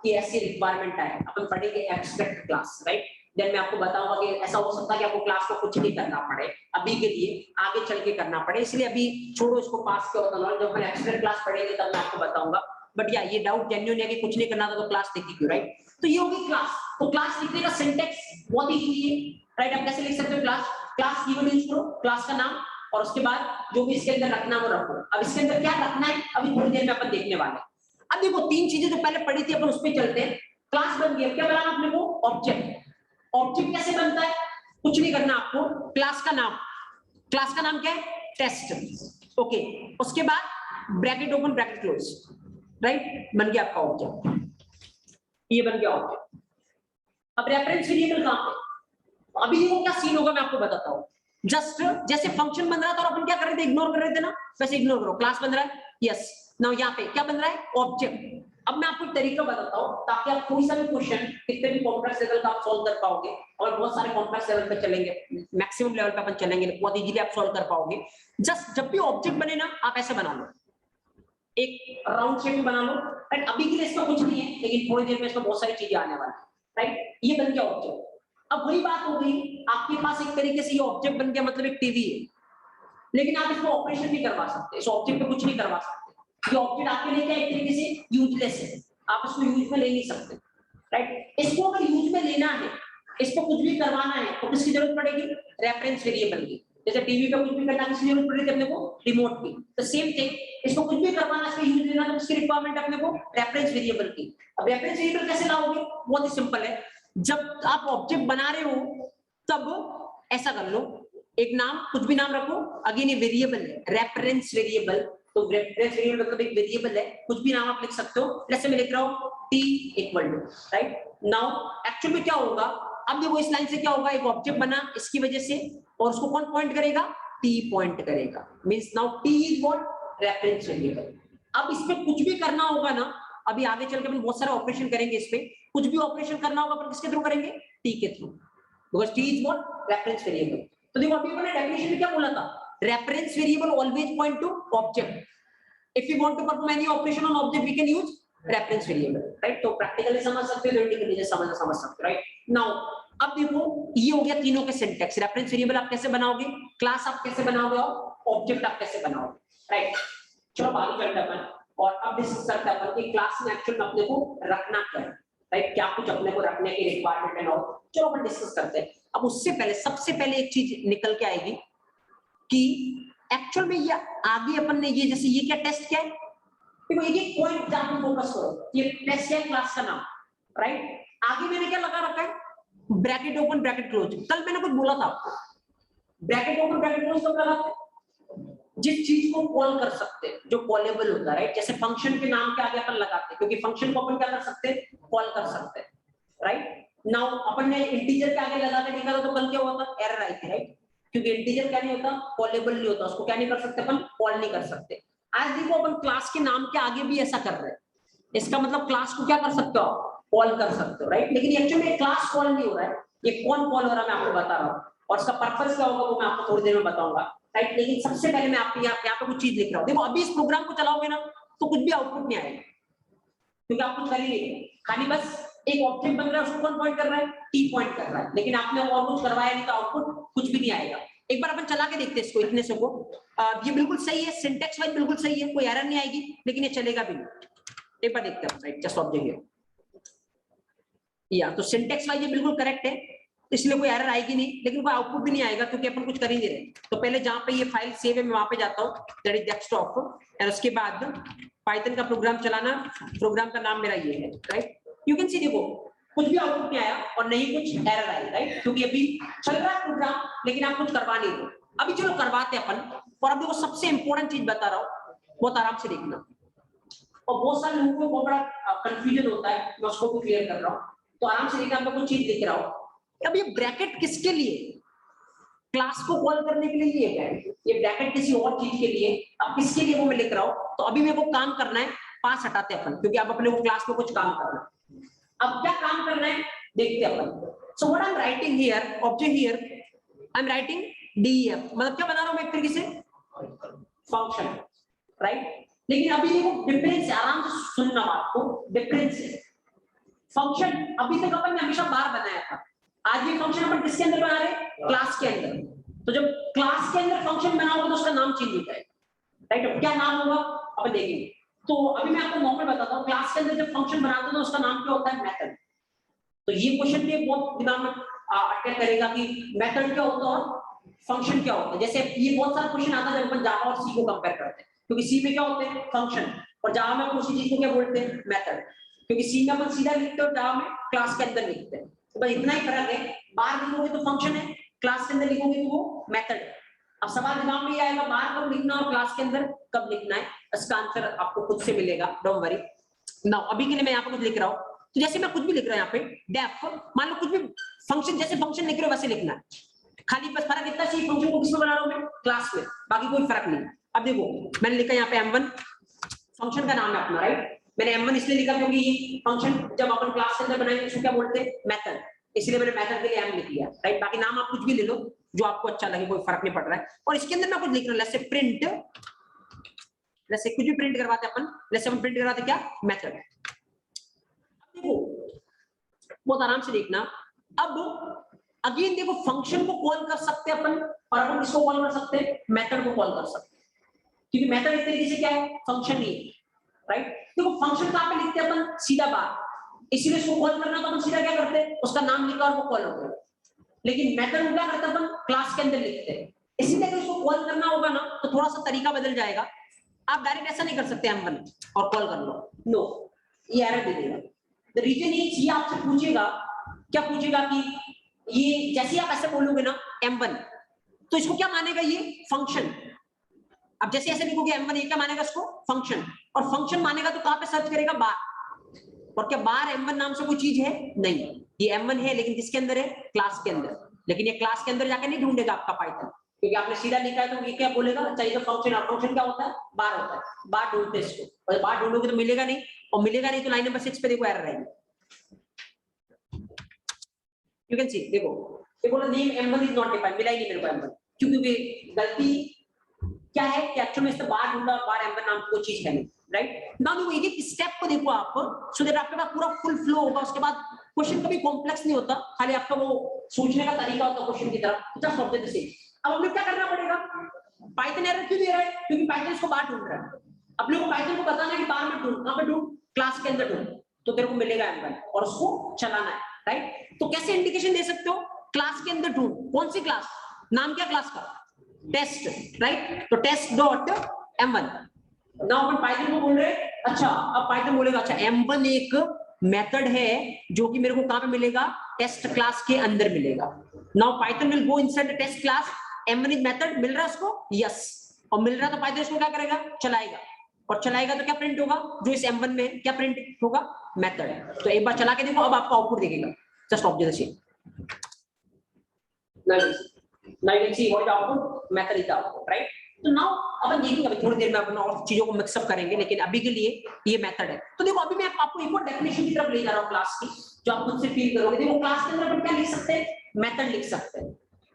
कि ऐसी रिक्वायरमेंट आए, अपन पढ़ेंगे एब्स्ट्रैक्ट क्लास, राइट? देन मैं आपको बताऊंगा कि ऐसा हो सकता है कि आपको क्लास को कुछ नहीं करना पड़े अभी के लिए, आगे चल के करना पड़े. इसलिए अभी छोड़ो इसको, पास के होता नॉलेज. जब अपन एब्स्ट्रैक्ट क्लास पढ़ेंगे तब मैं आपको बताऊंगा. बट या ये डाउट जेन्युइन है कि कुछ नहीं करना था तो क्लास लिखी क्यों, राइट? तो ये होगी क्लास. तो क्लास लिखने का सिंटेक्स बहुत इजी है, राइट? आप कैसे लिख सकते हो? क्लास. क्लास कीवर्ड यूज करो, क्लास का नाम, और उसके बाद जो भी इसके अंदर रखना वो रखो. अब इसके अंदर क्या रखना है अभी थोड़ी देर में अपन देखने वाले हैं. अब देखो तीन चीजें जो पहले पढ़ी थी अपन उस पर चलते हैं. क्लास बन गई, अब क्या बनाना अपने को? ऑब्जेक्ट. ऑब्जेक्ट कैसे बनता है? कुछ नहीं करना आपको. क्लास का नाम. क्लास का नाम क्या है? टेस्ट. ओके. उसके बाद bracket open bracket close. Right, बन गया आपका ऑब्जेक्ट, ये बन गया ऑब्जेक्ट। अब रेफरेंस वेरिएबल कहां पे, अभी वो क्या सीन होगा मैं आपको बताता हूँ। जस्ट जैसे फंक्शन बन रहा था और अपन क्या कर रहे थे, इग्नोर कर रहे थे ना, वैसे इग्नोर करो, क्लास बन रहा है, यस, नाउ यहाँ पे क्या बन रहा है, ऑब्जेक्ट। अब मैं आपको एक तरीका बताता हूँ ताकि आप कोई सा भी क्वेश्चन कितने भी कॉम्प्लेक्स लेवल का आप सॉल्व कर पाओगे, और बहुत सारे कॉम्प्लेक्स लेवल पे चलेंगे, मैक्सिमम लेवल पे अपन चलेंगे, बहुत इजीली आप सॉल्व कर पाओगे। जस्ट जब भी ऑब्जेक्ट बने ना, आप ऐसे बना लो, एक राउंड शेप में बना लो, राइट। अभी के लिए इसका कुछ नहीं है, लेकिन थोड़ी देर में इसमें बहुत सारी चीजें आने वाली है, राइट। ये बन गया ऑब्जेक्ट। अब वही बात हो गई, आपके पास एक तरीके से ये ऑब्जेक्ट बन गया, मतलब एक टीवी है, लेकिन आप इसको ऑपरेशन नहीं करवा सकते, इस ऑब्जेक्ट पे कुछ नहीं करवा सकते। ये ऑब्जेक्ट आपके लिए क्या एक तरीके से यूजलेस है, आप इसको यूज में ले नहीं सकते, राइट। इसको अगर यूज में लेना है, इस पर कुछ भी करवाना है, तो किसकी जरूरत पड़ेगी, रेफरेंस वेरिएबल की। जैसे टीवी पे कुछ भी करना किसकी जरूरत पड़ेगी अपने को, रिमोट की। तो सेम थिंग, इसको कुछ भी करवाना, इसका यूज लेना, तो किसकी रिक्वायरमेंट अपने को, रेफरेंस वेरिएबल की। अब रेफरेंस वेरिएबल कैसे लाओगे, बहुत ही सिंपल है। जब आप ऑब्जेक्ट बना रहे हो तब ऐसा कर लो, एक नाम, कुछ भी नाम रखो, अगेन ये वेरिएबल है, रेफरेंस वेरिएबल, तो रेफरेंस वेरिएबल मतलब एक वेरिएबल है, कुछ भी नाम आप लिख सकते हो। जैसे मैं लिख रहा हूं t equal to, right. Now actual में क्या होगा, अब देखो इस लाइन से क्या होगा, एक ऑब्जेक्ट बना इसकी वजह से, और उसको कौन पॉइंट करेगा, t पॉइंट करेगा, means now t is what, reference variable. अब इसमें कुछ भी करना होगा ना, अभी आगे चल के अपन बहुत सारे ऑपरेशन करेंगे, इस पे कुछ भी ऑपरेशन करना होगा अपन किसके थ्रू करेंगे, t के through, because t is what, reference variable. तो देखो अभी मैंने डेफिनेशन में क्या बोला था, reference variable always point to object, if you want to perform any operation on object we can use reference variable, right. तो प्रैक्टिकली समझ सकते हो, थ्योरेटिकली समझ सकते हो, राइट। नाउ अब देखो ये हो गया तीनों के सिंटैक्स, रेफरेंस वेरिएबल आप कैसे बनाओगे, क्लास आप कैसे बनाओगे, और ऑब्जेक्ट आप कैसे बनाओगे, राइट। चलो आगे चलते हैं अपन, और अब डिस्कस करते हैं अपन कि क्लास में एक्चुअल में अपने को रखना क्या है, राइट, क्या कुछ अपने को रखने की रिक्वायरमेंट है, और चलो अपन डिस्कस करते हैं। अब उससे पहले सबसे पहले एक चीज निकल के आएगी कि एक्चुअल में ये आगे अपन ने ये, जैसे ये क्या टेस्ट क्या है, देखो एक पॉइंट जहां पे फोकस करो, ये टेस्ट क्या है, क्लास का नाम, राइट। आगे मैंने क्या लगा रखा है, ब्रैकेट ओपन ब्रैकेट क्लोज। कल मैंने कुछ बोला था आपको, ब्रैकेट ओपन ब्रैकेट क्लोज कब लगाते हैं, जिस चीज को कॉल कर सकते हैं, जो कॉलेबल होता है, राइट। जैसे फंक्शन के नाम के आगे अपन लगाते हैं, क्योंकि फंक्शन को अपन क्या कर सकते हैं, कॉल कर सकते हैं, राइट। नाउ अपन ने इंटीजर के आगे लगा के देखा था, तो कल क्या हुआ था, एरर आई थी, राइट, क्योंकि इंटीजर क्या नहीं होता, कॉलेबल नहीं होता, उसको क्या नहीं कर सकते अपन, कॉल नहीं कर सकते। आज देखो अपन क्लास के नाम के आगे भी ऐसा कर रहे हैं, इसका मतलब क्लास को क्या कर सकते हो, कॉल कर सकते हो, राइट। लेकिन एक्चुअली में क्लास कॉल नहीं हो रहा है, ये कौन कॉल हो रहा है मैं आपको बता रहा हूँ, और इसका पर्पस क्या होगा वो मैं आपको थोड़ी देर में बताऊंगा, राइट। लेकिन सबसे पहले मैं आपको यहाँ पे कुछ चीज लिख रहा हूँ। देखो अभी इस प्रोग्राम को चलाओगे ना, तो कुछ भी आउटपुट नहीं आएगा, क्योंकि आप कुछ कर ही नहीं, खाली बस एक ऑब्जेक्ट बन रहा है, उसको कौन पॉइंट कर रहा है, टी पॉइंट कर रहा है, लेकिन आपने और कुछ करवाया नहीं, तो आउटपुट कुछ भी नहीं आएगा। एक बार अपन चला के देखते हैं इसको, इतने से को ये बिल्कुल सही है, सिंटेक्स वाइज बिल्कुल सही है, कोई एरर नहीं आएगी, लेकिन ये चलेगा भी नहीं। एक बार देखते हैं, राइट, जस्ट ऑब्जेक्ट हियर, या तो सिंटेक्स वाइज ये बिल्कुल करेक्ट है, इसलिए कोई एरर आएगी नहीं, लेकिन कोई आउटपुट भी नहीं आएगा, क्योंकि अपन कुछ कर ही नहीं रहे। तो पहले जहां पे ये फाइल सेव है मैं वहां पे जाता हूँ, दैट इज डेस्कटॉप, और उसके बाद पाइथन का प्रोग्राम चलाना, प्रोग्राम का नाम मेरा ये है, राइट। यू कैन सी, देखो कुछ भी आउटपुट नहीं आया और नहीं कुछ एरर आई, राइट, क्योंकि अभी चल रहा है प्रोग्राम, लेकिन आप कुछ करवा नहीं रहे। अभी चलो करवाते अपन, और अब देखो सबसे इंपॉर्टेंट चीज बता रहा हूँ, बहुत आराम से देखना, और बहुत सारे लोगों को बहुत बड़ा कंफ्यूजन होता है, मैं उसको भी क्लियर कर रहा हूँ, तो आराम से देखना, मैं कुछ चीज लिख रहा हूँ। अब ये ब्रैकेट किसके लिए, क्लास को कॉल करने के लिए है, ये ब्रैकेट किसी और चीज के लिए, अब किसके लिए वो मैं लिख रहा हूँ। तो अभी मेरे को काम करना है, पास हटाते अपन, क्योंकि अब अपने को क्लास में कुछ काम करना है। अब क्या काम करना है देखते हैं अपन। So what I am writing here, object here I am writing DF, मतलब क्या बना रहा हूं मैं एक तरीके से, फंक्शन, राइट। लेकिन अभी देखो डिफरेंस, आराम से सुनना बात को, डिफरेंस है। फंक्शन अभी तक अपन ने हमेशा बार बनाया था, आज ये फंक्शन अपन किसके अंदर बना रहे हैं, क्लास के अंदर। तो जब क्लास के अंदर फंक्शन बनाओगे तो उसका नाम चेंज हो जाएगा, राइट। अब क्या नाम होगा अपन देखेंगे। तो अभी मैं आपको नॉर्मल बताता हूँ, क्लास के अंदर जब फंक्शन बनाते हो तो उसका नाम क्या होता है, मेथड। तो ये क्वेश्चन भी बहुत दिमाग में अटैक करेगा कि मेथड क्या होता है और फंक्शन क्या होता है। जैसे ये बहुत सारा क्वेश्चन आता है जब अपन जावा और सी को कंपेयर करते हैं, क्योंकि सी में क्या होते हैं, फंक्शन, और जावा में उसी चीज को क्या बोलते हैं, मेथड। क्योंकि सी में अपन सीधा लिखते हैं और जावा में क्लास के अंदर लिखते हैं, तो बस इतना ही फर्क है। बाहर लिखोगे तो फंक्शन है, क्लास के अंदर लिखोगे तो वो मेथड है। अब सवाल दिमाग में ये आएगा, बाहर कब लिखना और क्लास के अंदर कब लिखना है। इसका आंसर आपको खुद से मिलेगा, डोंट वरी। नाउ अभी के लिए मैं यहाँ पे कुछ लिख रहा हूँ, तो जैसे मैं कुछ भी लिख रहा हूँ यहाँ पे डेफ, मान लो कुछ भी फंक्शन, जैसे फंक्शन लिख रहे हो वैसे लिखना है, खाली बस फर्क इतना चाहिए फंक्शन को किसमें बना रहा हूँ मैं, क्लास में, बाकी कोई फर्क नहीं। अब देखो मैंने लिखा यहाँ पे m1, फंक्शन का नाम है अपना, राइट। मैंने m1 इसलिए लिखा क्योंकि ये फंक्शन जब अपन क्लास के अंदर बनाएंगे उसको क्या बोलते हैं, मेथड, इसलिए मैंने मेथड के लिए m लिख दिया, राइट। बाकी नाम आप कुछ भी ले लो जो आपको अच्छा लगे, कोई फर्क नहीं पड़ रहा है। और इसके अंदर मैं कुछ लिख रहा हूँ, जैसे प्रिंट, जैसे कुछ भी प्रिंट करवाते अपन, जैसे हम प्रिंट करवाते क्या, मेथड। देखो बहुत आराम से देखना, अब अगेन देखो फंक्शन को कॉल कर सकते हैं अपन, और अपन किसको कॉल कर सकते हैं, मेथड को कॉल कर सकते हैं, क्योंकि मेथड एक तरीके से क्या है, फंक्शन ही है, राइट। देखो फंक्शन कहां पे लिखते हैं अपन, सीधा बाहर, इसीलिए इसको कॉल करना तो अपन सीधा क्या करते हैं, उसका नाम लिखा और वो कॉल हो गया। लेकिन मेथड को क्या करते हैं अपन, क्लास के अंदर लिखते हैं, इसीलिए अगर इसको कॉल करना होगा ना तो थोड़ा सा तरीका बदल जाएगा। आप डायरेक्ट ऐसा नहीं कर सकते m1 और कॉल कर लो, नो, ये एरर दे देगा। द रीजन इज, ये आपसे पूछेगा, क्या पूछेगा कि ये जैसे आप ऐसे बोलोगे ना m1, तो इसको क्या मानेगा, ये फंक्शन। अब जैसे ऐसे लिखोगे m1, ये क्या मानेगा इसको, फंक्शन, और फंक्शन मानेगा तो कहां पे सर्च करेगा, बार। और क्या बार m1 नाम से कोई चीज है, नहीं, ये m1 है लेकिन किसके अंदर है, क्लास के अंदर। लेकिन ये क्लास के अंदर जाके नहीं ढूंढेगा आपका पाइथन, क्योंकि आपने सीधा लिखा है, तो ये क्या बोलेगा, चाहिए तो फंक्शन, और फंक्शन क्या होता है, बार होता है, बार ढूंढते इसको, और बार ढूंढोगे तो मिलेगा नहीं, और मिलेगा नहीं तो लाइन नंबर 6 पे देखो एरर आएगी। यू कैन सी, देखो ये बोला name m1 is not defined, मिला ही नहीं मेरे को m1, क्योंकि गलती क्या है कि एक्चुअली में इसका बार ढूंढा, बार m1 नाम की कोई चीज है नहीं, राइट। नाउ देखो एक एक स्टेप को देखो आप, सो दैट आपके पास पूरा फुल फ्लो होगा। उसके बाद क्वेश्चन कभी कॉम्प्लेक्स नहीं होता, खाली आपका वो सोचने का तरीका होता क्वेश्चन की तरफ, जस्ट ऑब्जर्व द सेम। अब हमें क्या करना पड़ेगा, पाइथन एरर क्यों दे रहा है, क्योंकि पाइथन इसको बार ढूंढ रहा है। अपने को पाइथन को बताना है कि बार में ढूंढ, कहां पे ढूंढ, क्लास के अंदर ढूंढ, तो तेरे को मिलेगा m1 और उसको चलाना है, राइट। तो कैसे इंडिकेशन दे सकते हो, क्लास के अंदर ढूंढ, कौन सी क्लास, नाम क्या क्लास का, टेस्ट, राइट। तो टेस्ट डॉट m1, नाउ अपन पाइथन को बोल रहे हैं, अच्छा अब पाइथन बोलेगा, अच्छा m1 एक मेथड है जो कि मेरे को कहां पे मिलेगा, टेस्ट क्लास के अंदर मिलेगा। Now Python will go inside the test class, m1 is method, मिल रहा है उसको, यस, और मिल रहा तो पाइथन इसको क्या करेगा, चलाएगा, और चलाएगा तो क्या प्रिंट होगा, जो इस m1 में क्या प्रिंट होगा, मेथड। तो एक बार चला के देखो, अब आपका आउटपुट देखेगा, just observe the same, now you can see what is the output, method is the output, right। तो नाउ अपन देखेंगे, अभी थोड़ी देर में अपन और चीजों को मिक्सअप करेंगे, लेकिन अभी के लिए ये मेथड है। तो देखो अभी मैं आपको एक और डेफिनेशन की तरफ ले जा रहा हूँ क्लास की, जो आप खुद से फील करोगे। देखो क्लास के अंदर अपन क्या लिख सकते हैं, मेथड लिख सकते हैं,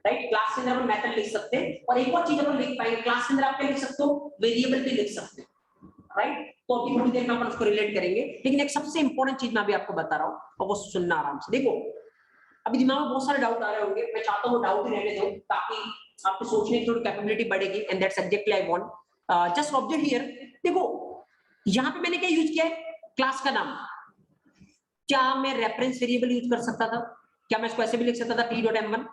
राइट। क्लास के अंदर अपन मेथड लिख सकते हैं, और एक और चीज अपन लिख पाएंगे, क्लास के अंदर आप क्या लिख सकते हो, वेरिएबल भी लिख सकते हैं, राइट। तो अभी थोड़ी देर में अपन उसको रिलेट करेंगे, लेकिन एक सबसे इंपॉर्टेंट चीज मैं अभी आपको बता रहा हूँ, और वो सुनना आराम से। देखो अभी दिमाग में बहुत सारे डाउट आ रहे होंगे, मैं चाहता हूँ डाउट ही रहने दो, ताकि आपको सोचने की थोड़ी कैपेबिलिटी बढ़ेगी, and that's exactly I want. Just observe here, देखो यहाँ पे मैंने क्या यूज किया है, क्लास का नाम। क्या मैं रेफरेंस वेरिएबल यूज कर सकता था, क्या मैं इसको ऐसे भी लिख सकता था t.m1,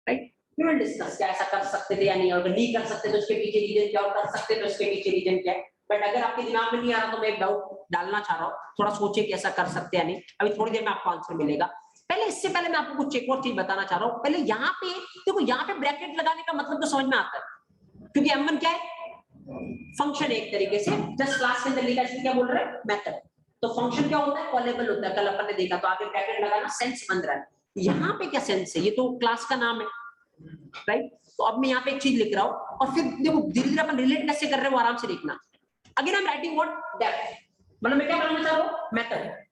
right. We will discuss क्या ऐसा कर सकते थे या नहीं, और अगर नहीं कर सकते तो उसके पीछे रीजन क्या, और कर सकते तो उसके पीछे रीजन क्या है। बट अगर आपके दिमाग में नहीं आ रहा तो मैं एक डाउट डालना चाह रहा हूँ, थोड़ा सोचिए कि ऐसा कर सकते हैं या नहीं, अभी थोड़ी देर में आपको आंसर मिलेगा। पहले इससे पहले मैं आपको कुछ एक और चीज बताना चाह रहा हूँ। पहले यहाँ पे देखो, यहाँ पे ब्रैकेट लगाने का मतलब तो समझ में आता है, क्योंकि m1 क्या है, फंक्शन एक तरीके से, जस्ट क्लास के अंदर लिखा, इसलिए क्या बोल रहे हैं, मेथड। तो फंक्शन क्या होता है, कॉलेबल होता है, कल अपन ने देखा, तो आगे ब्रैकेट लगाना सेंस बन रहा है। यहाँ पे क्या सेंस है, ये तो क्लास का नाम है, राइट। तो अब मैं यहाँ पे एक चीज लिख रहा हूँ, और फिर देखो धीरे धीरे अपन रिलेट कैसे कर रहे हैं वो आराम से देखना। Again I am writing what, def, मतलब मैं क्या बनाना चाह रहा हूँ, मेथड,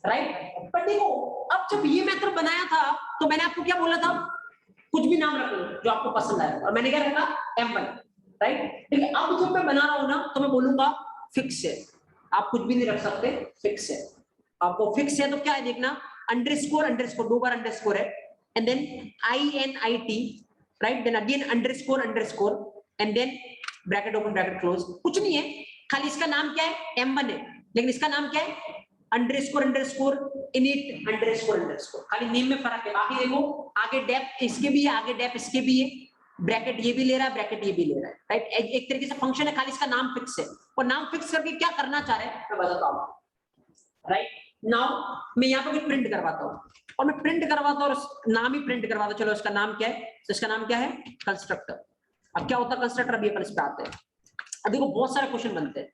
राइट। पर देखो अब जब ये मेथड बनाया था तो मैंने आपको क्या बोला था, कुछ भी नाम रख लो जो आपको पसंद आए, और मैंने क्या रखा, m1, राइट। लेकिन अब जब मैं बना रहा हूँ ना, तो मैं बोलूंगा फिक्स है, आप कुछ भी नहीं रख सकते, फिक्स है। आपको फिक्स है तो क्या है देखना, अंडरस्कोर अंडरस्कोर, 2 बार अंडरस्कोर है, and then INIT, right, then again underscore underscore, and then bracket open bracket close. कुछ नहीं है, खाली इसका नाम क्या है, m1 है, लेकिन इसका नाम क्या है, underscore underscore init underscore underscore, खाली नेम में फर्क है। बाकी देखो आगे डेप इसके भी है, आगे डेप इसके भी है, ब्रैकेट ये भी ले रहा है, ब्रैकेट ये भी ले रहा है, राइट। एक तरीके से फंक्शन है, खाली इसका नाम फिक्स है, और नाम फिक्स करके क्या करना चाह रहे हैं मैं बताता हूँ, राइट। नाउ मैं यहाँ पे प्रिंट करवाता हूँ, और मैं प्रिंट करवाता हूँ और नाम ही प्रिंट करवाता हूँ। चलो इसका नाम क्या है, तो इसका नाम क्या है, कंस्ट्रक्टर। अब क्या होता है कंस्ट्रक्टर, अभी अपन इस पे आते हैं। अब देखो बहुत सारे क्वेश्चन बनते हैं,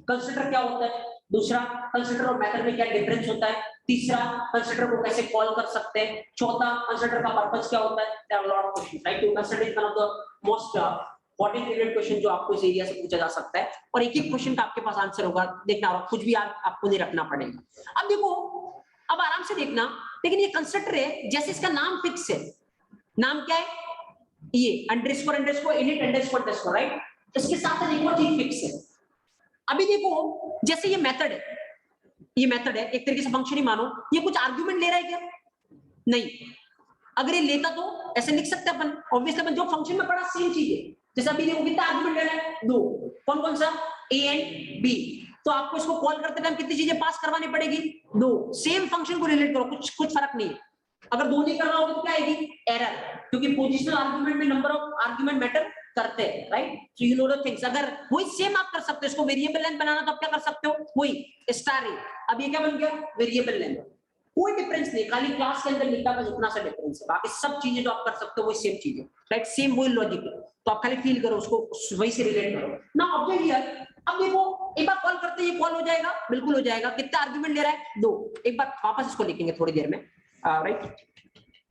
कंस्ट्रक्टर क्या होता है, दूसरा कंस्ट्रक्टर और मेथड में क्या डिफरेंस होता है, तीसरा कंस्ट्रक्टर को कैसे कॉल कर सकते हैं, चौथा कंस्ट्रक्टर का पर्पस क्या होता है, there are lot of question right. तो constructor is one of the most important related question जो आपको इस एरिया से पूछा जा सकता है, और एक एक क्वेश्चन का आपके पास आंसर होगा, देखना होगा, कुछ भी आपको नहीं रखना पड़ेगा। अब देखो, अब आराम से देखना, लेकिन ये कंस्ट्रक्टर है, जैसे इसका नाम फिक्स है, नाम क्या है, ये underscore underscore init underscore underscore right, इसके साथ एक और चीज फिक्स है। अभी देखो जैसे ये मेथड है, ये मेथड है, एक तरीके से फंक्शन ही मानो, ये कुछ आर्गुमेंट ले रहा है क्या, नहीं, अगर ये लेता तो ऐसे लिख सकते अपन, ऑब्वियसली अपन जो फंक्शन में पढ़ा सेम चीज है, जैसे अभी देखो कितना आर्गुमेंट ले रहा है, दो, कौन कौन सा, a एंड b, तो आपको इसको कॉल करते टाइम कितनी चीजें पास करवानी पड़ेगी, दो, सेम फंक्शन को रिलेट करो, कुछ फर्क नहीं है। अगर दो नहीं करना होगा तो क्या आएगी, एरर, क्योंकि पोजिशनल आर्गुमेंट में नंबर ऑफ आर्गुमेंट मैटर करते हैं right. So you know the things, अगर वही सेम आप कर सकते हो, इसको वेरिएबल लेंथ बनाना तो आप क्या कर सकते हो, वही स्टार है, अब ये क्या बन गया, वेरिएबल लेंथ, कोई डिफरेंस नहीं, खाली क्लास के अंदर लिखा बस उतना सा डिफरेंस है, बाकी सब चीजें जो आप कर सकते हो वही सेम चीज है राइट, सेम वही लॉजिक है, तो आप खाली फील करो उसको, वही से रिलेट करो ना। ऑब्जेक्ट हियर, अब देखो एक बार कॉल करते हैं, ये कॉल हो जाएगा, बिल्कुल हो जाएगा, कितना आर्गुमेंट ले रहा है, दो, एक बार वापस इसको लिखेंगे थोड़ी देर में राइट।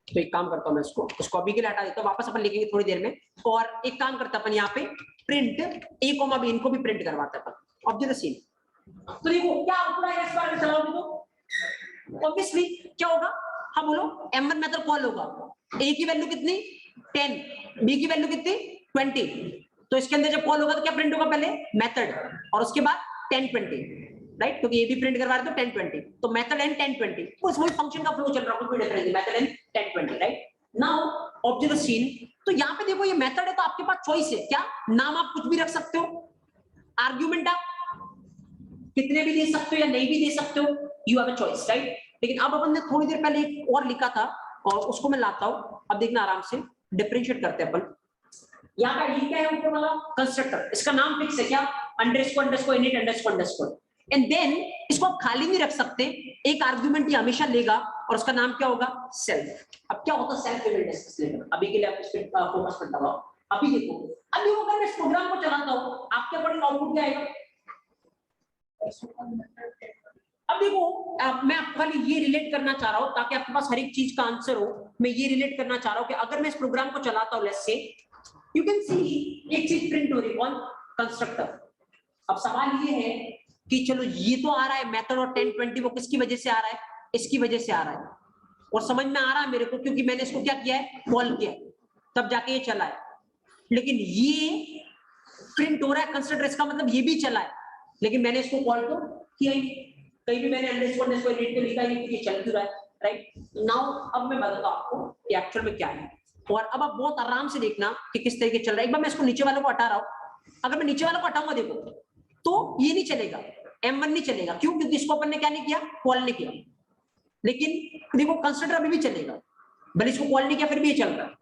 तो एक काम करता हूं मैं इसको अभी के लिए हटा देता हूं, वापस अपन लिखेंगे थोड़ी देर में, और एक काम करता अपन यहाँ पे प्रिंट a, b इनको भी प्रिंट करवाते अपन ऑब्जेक्ट सीन। तो देखो क्या आउटपुट आएगा इस बार में, चलाओगे तो ऑब्वियसली क्या होगा, हाँ बोलो, m1 मेथड कॉल होगा, a की वैल्यू कितनी 10, b की वैल्यू कितनी 20, तो इसके अंदर जब कॉल होगा तो क्या प्रिंट होगा, पहले मेथड और उसके बाद 10 20 राइट, क्योंकि ये भी प्रिंट करवा रहे तो 10 20, तो मेथड एंड 10 20, बस वही फंक्शन का फ्लो चल रहा है, कोई डिफरेंस नहीं, method and 10 20 right. Now object scene, तो यहाँ पे देखो ये मेथड है तो आपके पास चॉइस है, क्या नाम आप कुछ भी रख सकते हो, आर्ग्यूमेंट आप कितने भी दे सकते हो या नहीं भी दे सकते हो, you have a choice right. लेकिन अब अपन ने थोड़ी देर पहले एक और लिखा था और उसको मैं लाता हूं, अब देखना आराम से डिफरेंशिएट करते हैं अपन। यहाँ का ये क्या है ऊपर वाला कंस्ट्रक्टर, इसका नाम फिक्स है क्या, underscore underscore init underscore underscore, and then इसको आप खाली नहीं रख सकते, एक आर्गुमेंट ये हमेशा लेगा और उसका नाम क्या होगा, सेल्फ। अब क्या होता है सेल्फ, विल डिस्कस लेटर, अभी के लिए आप इस पे फोकस मत करो। अभी देखो, अभी अगर मैं इस प्रोग्राम को चलाता हूं, आपके अकॉर्डिंग आउटपुट क्या आएगा, अब देखो मैं आपको खाली ये रिलेट करना चाह रहा हूं ताकि आपके पास हर एक चीज का आंसर हो, मैं ये रिलेट करना चाह रहा हूं कि अगर मैं इस प्रोग्राम को चलाता हूं, let's say you can see एक चीज प्रिंट हो रही है, कौन, कंस्ट्रक्टर। अब सवाल ये है कि चलो ये तो आ रहा है मेथड और 10 20, वो किसकी वजह से आ रहा है, इसकी वजह से आ रहा है, और समझ में आ रहा है मेरे को क्योंकि मैंने इसको क्या किया है, कॉल किया है, तब जाके ये चला है। लेकिन ये प्रिंट हो रहा है कंस्ट्रक्टर, इसका मतलब ये भी चला है, लेकिन मैंने इसको कॉल तो किया ही, कहीं भी मैंने अंडरस्कोर रीड पे लिखा ही कि चल क्यों रहा है राइट। नाउ अब मैं बताता हूं आपको कि एक्चुअल में क्या है, और अब आप बहुत आराम से देखना कि किस तरीके चल रहा है। एक बार मैं इसको नीचे वालों को हटा रहा हूं, अगर मैं नीचे वालों को हटाऊंगा देखो तो ये नहीं चलेगा, M1 नहीं चलेगा, क्यों, क्योंकि इसको अपन ने क्या नहीं किया, कॉल नहीं किया। लेकिन देखो कंस्ट्रक्टर अभी भी चलेगा, भले इसको कॉल नहीं किया फिर भी ये चल रहा है,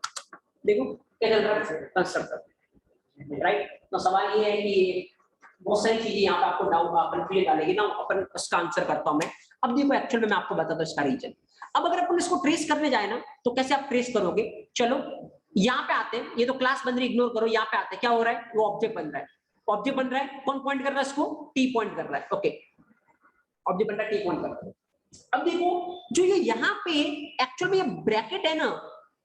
देखो क्या चल रहा है कंस्ट्रक्टर राइट। तो सवाल ये है कि बहुत सारी चीजें यहाँ पे आपको डाउट कंफ्यूजन डालेगी ना, अपन इसका आंसर करता हूँ मैं। अब देखो एक्चुअल में मैं आपको बताता हूँ इसका रीजन। अब अगर अपन इसको ट्रेस करने जाए ना तो कैसे आप ट्रेस करोगे, चलो यहाँ पे आते हैं, ये तो क्लास बन रही, इग्नोर करो, यहाँ पे आते हैं, क्या हो रहा है, वो ऑब्जेक्ट बन रहा है, ऑब्जेक्ट बन रहा है, कौन पॉइंट कर रहा है इसको, टी पॉइंट कर रहा है, ओके, ऑब्जेक्ट बन रहा है, टी पॉइंट कर रहा है। अब देखो जो ये यहाँ पे एक्चुअल में ये ब्रैकेट है ना,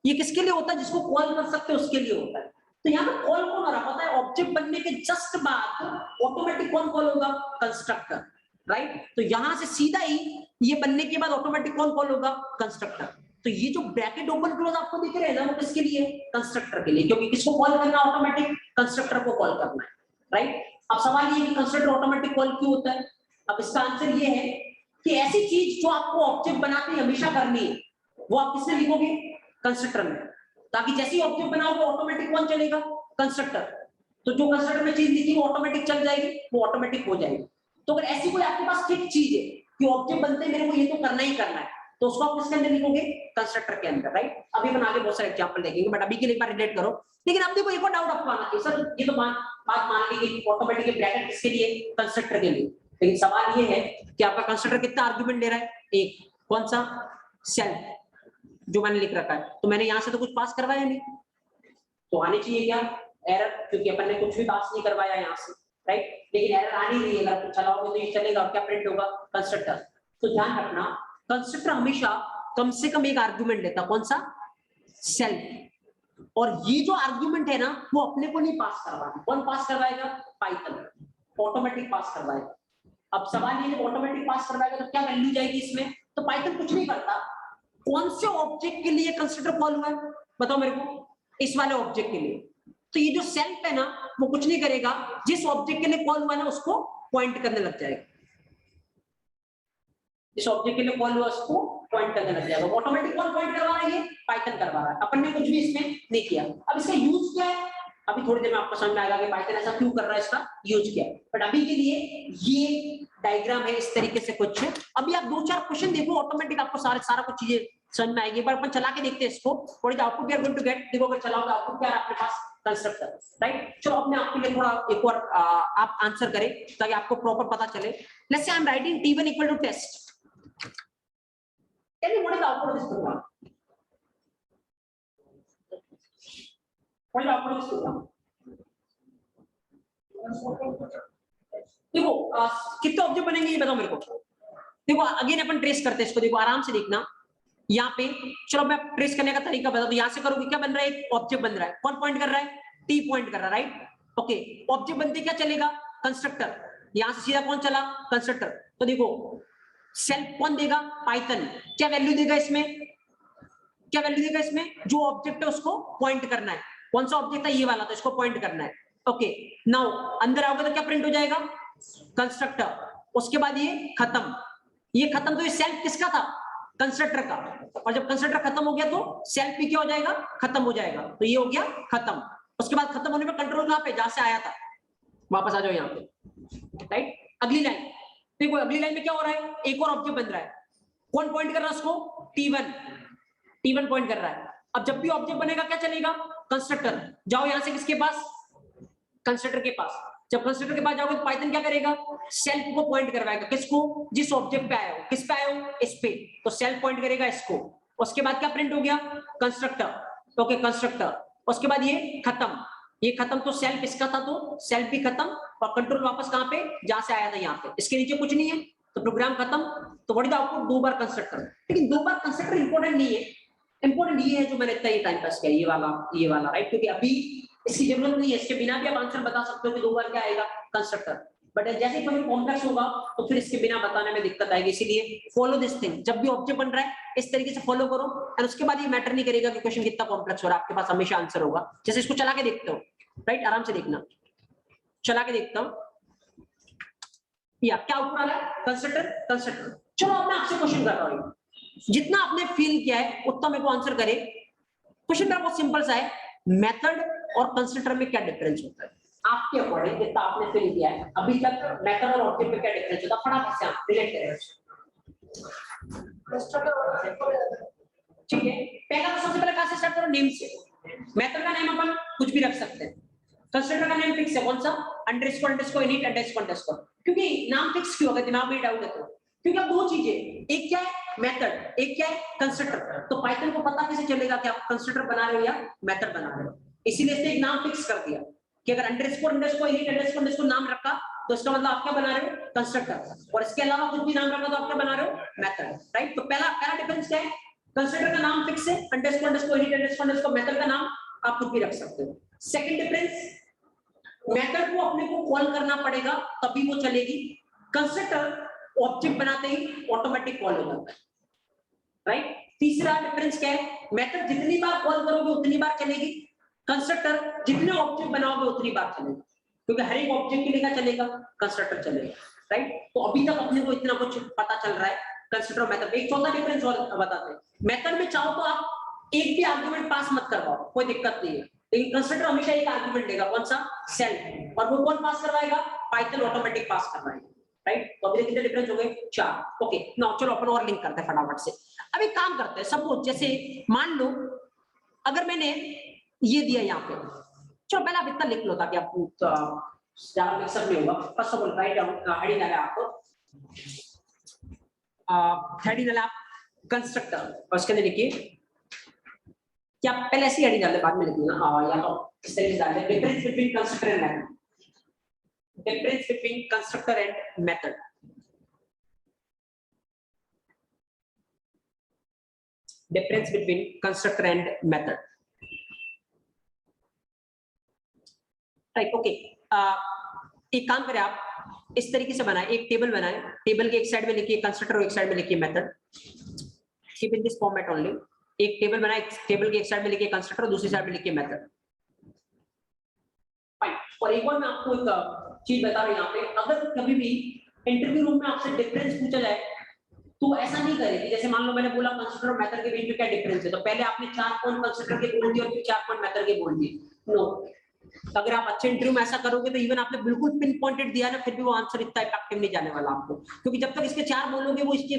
ये किसके लिए होता है, जिसको कॉल कर सकते हो उसके लिए होता है। तो यहाँ पे कॉल कौन हो रहा पता है, ऑब्जेक्ट बनने के जस्ट बाद ऑटोमेटिक कौन कॉल होगा, कंस्ट्रक्टर राइट। तो यहां से सीधा ही ये बनने के बाद ऑटोमेटिक कौन कॉल होगा, कंस्ट्रक्टर। तो ये जो ब्रैकेट ओपन क्लोज आपको दिख रहे हैं ना, वो किसके लिए, कंस्ट्रक्टर के लिए, क्योंकि किसको कॉल करना, ऑटोमेटिक कंस्ट्रक्टर को कॉल करना है राइट। अब सवाल ये कि कंस्ट्रक्टर ऑटोमेटिक कॉल क्यों होता है, अब इसका आंसर ये है कि ऐसी चीज जो आपको ऑब्जेक्ट बनाते हमेशा करनी है, वो आप किसमें लिखोगे, कंस्ट्रक्टर में, ताकि जैसे ऑब्जेक्ट बनाओगे ऑटोमेटिक कौन चलेगा, कंस्ट्रक्टर। तो जो कंस्ट्रक्टर में चीज लिखी वो ऑटोमेटिक चल जाएगी, वो ऑटोमेटिक हो जाएगी। तो अगर ऐसी कोई आपके पास फिक्स चीज है कि ऑब्जेक्ट बनते मेरे को ये तो करना ही करना है, तो उसको आप किसके अंदर लिखोगे, कंस्ट्रक्टर के अंदर राइट। अभी अपन आगे बहुत सारे एग्जांपल देखेंगे, बट अभी के लिए एक बार रिलेट करो। लेकिन अब देखो एक और डाउट आपको आना चाहिए, सर ये तो बात मान ली कि ऑटोमेटिक ब्रैकेट किसके लिए, कंस्ट्रक्टर के लिए। लेकिन सवाल ये है कि आपका कंस्ट्रक्टर कितना आर्गुमेंट ले रहा है, एक, कौन सा, सेल्फ, जो मैंने लिख रखा है। तो मैंने यहां से तो कुछ पास करवाया नहीं, तो आने चाहिए क्या, एरर, क्योंकि अपन ने कुछ भी पास नहीं करवाया यहाँ से राइट, लेकिन एरर आ नहीं रही है, अगर चलाओगे तो ये चलेगा, और क्या प्रिंट होगा, कंस्ट्रक्टर। तो ध्यान रखना कंस्ट्रक्टर हमेशा कम से कम एक आर्गुमेंट लेता, कौन सा, सेल्फ। और ये जो आर्गुमेंट है ना वो अपने को नहीं पास करवाना, कौन पास करवाएगा, पाइथन ऑटोमेटिक पास करवाएगा। अब सवाल ये, ऑटोमेटिक पास करवाएगा तो क्या वैल्यू जाएगी इसमें, तो पाइथन कुछ नहीं करता। कौन से ऑब्जेक्ट के लिए कंस्ट्रक्टर कॉल हुआ है बताओ मेरे को, इस वाले ऑब्जेक्ट के लिए। तो ये जो सेल्फ है ना वो कुछ नहीं करेगा, जिस ऑब्जेक्ट के लिए कॉल हुआ है ना उसको पॉइंट करने लग जाएगा, जिस ऑब्जेक्ट के लिए कॉल हुआ उसको पॉइंट करने लग जाएगा। ऑटोमेटिक कॉल पॉइंट करवा रहा है, पाइथन करवा रहा है, अपन ने कुछ भी इसमें नहीं किया। अब इसका यूज क्या है, अभी थोड़ी देर में आपको समझ में आएगा कि पाइथन ऐसा क्यों कर रहा है, इसका यूज क्या है। बट अभी के लिए ये डायग्राम है इस तरीके से कुछ। अभी आप 2-4 क्वेश्चन देखो, ऑटोमेटिक आपको सारा कुछ चीजें समझ में आएगी। एक बार अपन चला के देखते हैं इसको, थोड़ी सी output we are going to get. देखो अगर चलाओगे आउटपुट क्या है आपके पास, कंस्ट्रक्टर, राइट। चलो अपने आपके लिए थोड़ा एक और आप आंसर करें ताकि आपको प्रॉपर पता चले। Let's say I am writing t1 equal to test. Tell me what is the output of this program, what is the output of this program. देखो कितने ऑब्जेक्ट बनेंगे ये बताओ मेरे को। देखो अगेन अपन ट्रेस करते हैं इसको, देखो आराम से देखना यहाँ पे। चलो मैं ट्रेस करने का तरीका बता दूं, यहाँ से करोगे क्या बन रहा है, एक ऑब्जेक्ट बन रहा है, कौन पॉइंट कर रहा है, टी पॉइंट कर रहा है, राइट। ओके, ऑब्जेक्ट बनते क्या चलेगा, कंस्ट्रक्टर, यहाँ से सीधा कौन चला, कंस्ट्रक्टर। तो देखो सेल्फ कौन देगा, पाइथन। क्या वैल्यू देगा इसमें, क्या वैल्यू देगा इसमें, जो ऑब्जेक्ट है उसको पॉइंट करना है। कौन सा ऑब्जेक्ट है, ये वाला, तो इसको पॉइंट करना है। ओके नाउ अंदर आओगे तो क्या प्रिंट हो जाएगा, कंस्ट्रक्टर। उसके बाद ये खत्म, ये खत्म, तो ये सेल्फ किसका था, कंस्ट्रक्टर का। और जब कंस्ट्रक्टर खत्म हो गया तो सेल्फ भी क्या हो जाएगा, खत्म हो जाएगा। तो ये हो गया खत्म। उसके बाद खत्म होने पे कंट्रोल कहां पे, जहां से आया था वापस आ जाओ यहाँ पे, राइट। अगली लाइन देखो, अगली लाइन में क्या हो रहा है, एक और ऑब्जेक्ट बन रहा है, कौन पॉइंट कर रहा है उसको, T1 पॉइंट कर रहा है। अब जब भी ऑब्जेक्ट बनेगा क्या चलेगा, कंस्ट्रक्टर। जाओ यहां से किसके पास, कंस्ट्रक्टर के पास। जब कंस्ट्रक्टर के पास जाओगे तो पाइथन क्या करेगा, सेल्फ को पॉइंट करवाएगा, किसको, जिस ऑब्जेक्ट पे आया हो, किस पे आया हो, इस पे, तो सेल्फ पॉइंट करेगा इसको। उसके बाद क्या प्रिंट हो गया, कंस्ट्रक्टर। ओके कंस्ट्रक्टर, उसके बाद ये खत्म, ये खत्म, तो सेल्फ इसका था तो सेल्फ भी खत्म, और कंट्रोल वापस कहां पे, जहां से आया था यहाँ पे, इसके नीचे कुछ नहीं है, तो प्रोग्राम खत्म। तो what is the output, 2 bar constructor. लेकिन 2 बार कंस्ट्रक्टर इंपॉर्टेंट नहीं है, इंपॉर्टेंट ये है जो मैंने इतना ही टाइम पास किया, ये वाला राइट, क्योंकि अभी इसकी जरूरत नहीं है, इसके बिना भी आप आंसर बता सकते हो कि 2 बार क्या आएगा, कंस्ट्रक्टर। बट जैसे कोई कॉम्प्लेक्स होगा तो फिर इसके बिना बताने में दिक्कत आएगी, इसीलिए फॉलो दिस थिंग। जब भी ऑब्जेक्ट बन रहा है इस तरीके से फॉलो करो, और उसके बाद ये मैटर नहीं करेगा कि क्वेश्चन कितना कॉम्प्लेक्स हो रहा है, आपके पास हमेशा आंसर होगा। जैसे इसको चला के देखते हो, राइट, आराम से देखना, चला के देखता हूं, या क्या आउटपुट आ रहा है, कंस्ट्रक्टर। चलो अब मैं आपसे क्वेश्चन कर रहा हूं, जितना आपने फील किया है उतना मेरे को आंसर करे। क्वेश्चन मेरा बहुत सिंपल सा है, मेथड और कंस्ट्रक्टर में क्या डिफरेंस होता है आपके अकॉर्डिंग, जितना आपने फील किया है अभी तक, मेथड और ऑब्जेक्ट में क्या डिफरेंस होता है, फटाफट से आप रिलेट करें। ठीक है, पहला तो सबसे पहले कहां से स्टार्ट करो, नेम से। मेथड का नेम अपन कुछ भी रख सकते हैं, कंस्ट्रक्टर का नेम फिक्स है, कौन सा, अंडरस्कोर इनिट अंडरस्कोर। क्योंकि नाम फिक्स क्यों होगा, दिमाग में डाउट है तो, क्योंकि अब 2 चीजें, एक क्या है मेथड, एक क्या है कंस्ट्रक्टर। तो पाइथन को पता कैसे चलेगा कि आप कंस्ट्रक्टर बना रहे हो या मेथड बना रहे हो, इसीलिए इसने एक नाम फिक्स कर दिया कि अगर अंडरस्कोर इनिट अंडरस्कोर नाम रखा तो इसका मतलब आप क्या बना रहे हो, कंस्ट्रक्टर, और इसके अलावा कुछ भी नाम रखा तो आप क्या बना रहे हो, मेथड, राइट। तो पहला डिफरेंस क्या है, कंस्ट्रक्टर का नाम फिक्स है, अंडरस्कोर इनिट अंडरस्कोर मेथड का नाम आप कुछ भी रख सकते हो। सेकंड डिफरेंस, मेथड को अपने को कॉल करना पड़ेगा तभी वो चलेगी, कंस्ट्रक्टर ऑब्जेक्ट बनाते ही ऑटोमेटिक कॉल हो जाता है, राइट। तीसरा डिफरेंस क्या है, मेथड जितनी बार कॉल करोगे उतनी बार चलेगी, कंस्ट्रक्टर जितने ऑब्जेक्ट बनाओगे उतनी बार चलेगा, क्योंकि हर एक ऑब्जेक्ट के लिए क्या चलेगा, कंस्ट्रक्टर चलेगा, राइट। तो अभी तक अपने को इतना कुछ पता चल रहा है कंस्ट्रक्टर और मेथड। एक चौथा डिफरेंस और बताते हैं, मेथड में चाहो तो आप एक भी आर्गुमेंट पास मत करवाओ, कोई दिक्कत नहीं है, लेकिन कंस्ट्रक्टर हमेशा एक आर्गुमेंट देगा, कौन सा, सेल्फ, और वो कौन पास करवाएगा, पाइथन ऑटोमेटिक पास करवाएगा, राइट। तो अभी कितने डिफरेंस हो गए, 4। ओके नाउ चलो अपन और लिंक करते हैं फटाफट से। अब एक काम करते हैं, सपोज जैसे मान लो अगर मैंने ये दिया यहाँ पे, चलो पहले आप इतना लिख लो ताकि आपको ज्यादा मिक्सअप नहीं होगा। First of all write down heading है आपको, हेडिंग है आप कंस्ट्रक्टर, और उसके अंदर लिखिए, क्या पहले ऐसी हेडिंग डाल दे बाद में लिखना, या तो इस तरीके से डाल दे, difference between constructor and method. Difference between constructor and method. Difference between constructor and method. Right, okay. एक काम करें आप इस तरीके से बनाए, एक टेबल बनाए, टेबल के एक साइड में लिखिए कंस्ट्रक्टर और एक साइड में लिखिए method. Keep in this format only. एक टेबल बनाए, टेबल के एक साइड में लिखिए कंस्ट्रक्टर और दूसरी साइड में लिखिए मेथड. फाइन. और एक बार मैं आपको एक चीज बता रहा हूं यहाँ पे, अगर कभी भी इंटरव्यू रूम में आपसे डिफरेंस पूछा जाए तो ऐसा नहीं करें कि जैसे मान लो मैंने बोला कंस्ट्रक्टर और मेथड के बीच में क्या डिफरेंस है, तो पहले आपने 4 पॉइंट कंस्ट्रक्टर के बोल दिए और फिर 4 पॉइंट मेथड के बोल दिए. नो, अगर आप अच्छे इंटरव्यू में ऐसा करोगे तो इवन आपने बिल्कुल पिन पॉइंटेड दिया ना, फिर भी वो आंसर इतना इफेक्टिव नहीं जाने वाला आपको, क्योंकि जब तक इसके 4 बोलोगे वो इसके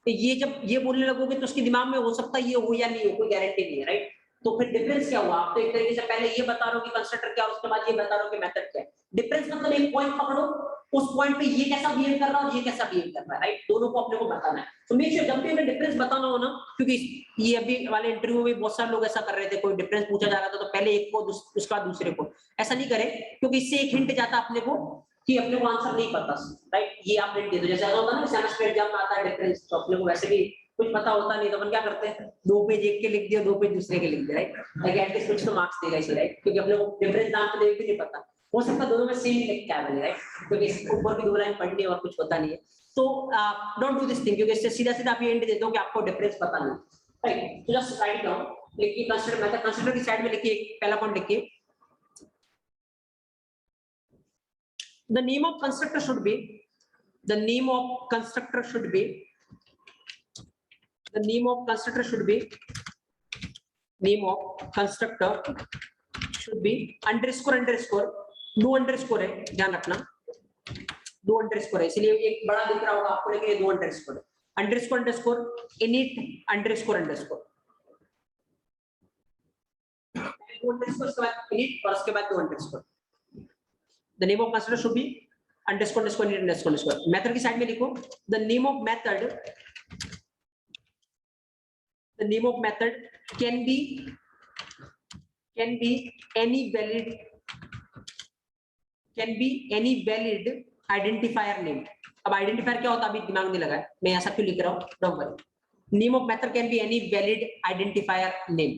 ये जब ये बोलने लगोगे तो उसके दिमाग में हो सकता है ये हो या नहीं हो, कोई गारंटी नहीं है. राइट, तो फिर डिफरेंस क्या हुआ? आप तो एक तरीके से पहले ये बता रहे हो कि कंस्ट्रक्टर क्या और उसके बाद ये बता रहे हो कि मेथड क्या है. डिफरेंस मतलब एक पॉइंट पकड़ो, उस पॉइंट पे ये कैसा बिहेव कर रहा है और ये कैसा बिहेव कर रहा है. राइट, दोनों को अपने को बताना है. तो मेक श्योर जब भी हमें डिफरेंस बताना हो ना, क्योंकि ये अभी वाले इंटरव्यू में बहुत सारे लोग ऐसा कर रहे थे, कोई डिफरेंस पूछा जा रहा था तो पहले एक को उसका दूसरे को, ऐसा नहीं करें, क्योंकि इससे एक हिंट जाता अपने को कि अपने को आंसर नहीं पता. राइट, ये आप हिंट दे दो. जैसे ऐसा होता है ना सेमेस्टर एग्जाम में आता है डिफरेंस, तो अपने को वैसे भी कुछ पता होता नहीं, तो अपन क्या करते हैं 2 पेज एक के लिख दिया, 2 पेज दूसरे के लिख दिया. राइट, ताकि एटलीस्ट कुछ तो मार्क्स देगा इसे. राइट, क्योंकि अपने को डिफरेंस नाम पे देख भी नहीं पता, हो सकता है दोनों में सेम लिख के आ जाए. राइट, क्योंकि इसके ऊपर भी 2 लाइन पढ़नी और कुछ होता नहीं है. तो डोंट डू दिस थिंग, क्योंकि इससे सीधा सीधा आप ये हिंट देते हो कि आपको डिफरेंस पता नहीं. राइट, तो जस्ट राइट डाउन, लिखिए कंसीडर मेथड, कंसीडर की साइड में लिखिए पहला पॉइंट लिखिए. The name of constructor should be, the name of constructor should be, the name of constructor should be, name of constructor should be underscore underscore, दो underscore है, ध्यान रखना 2 underscore है, इसलिए एक बड़ा दिख रहा होगा आपको, लेकिन ये 2 अंडरस्कोर है. Underscore underscore init underscore underscore, 2 underscore उसके बाद init और उसके बाद 2 underscore. The name of constructor should be underscore underscore init underscore underscore. Method की साइड में लिखो the name of method, the name of method can be any valid, can be any valid identifier name. अब identifier क्या होता है अभी दिमाग नहीं लगा है, मैं ऐसा क्यों लिख रहा हूँ, don't worry. Name of method can be any valid identifier name.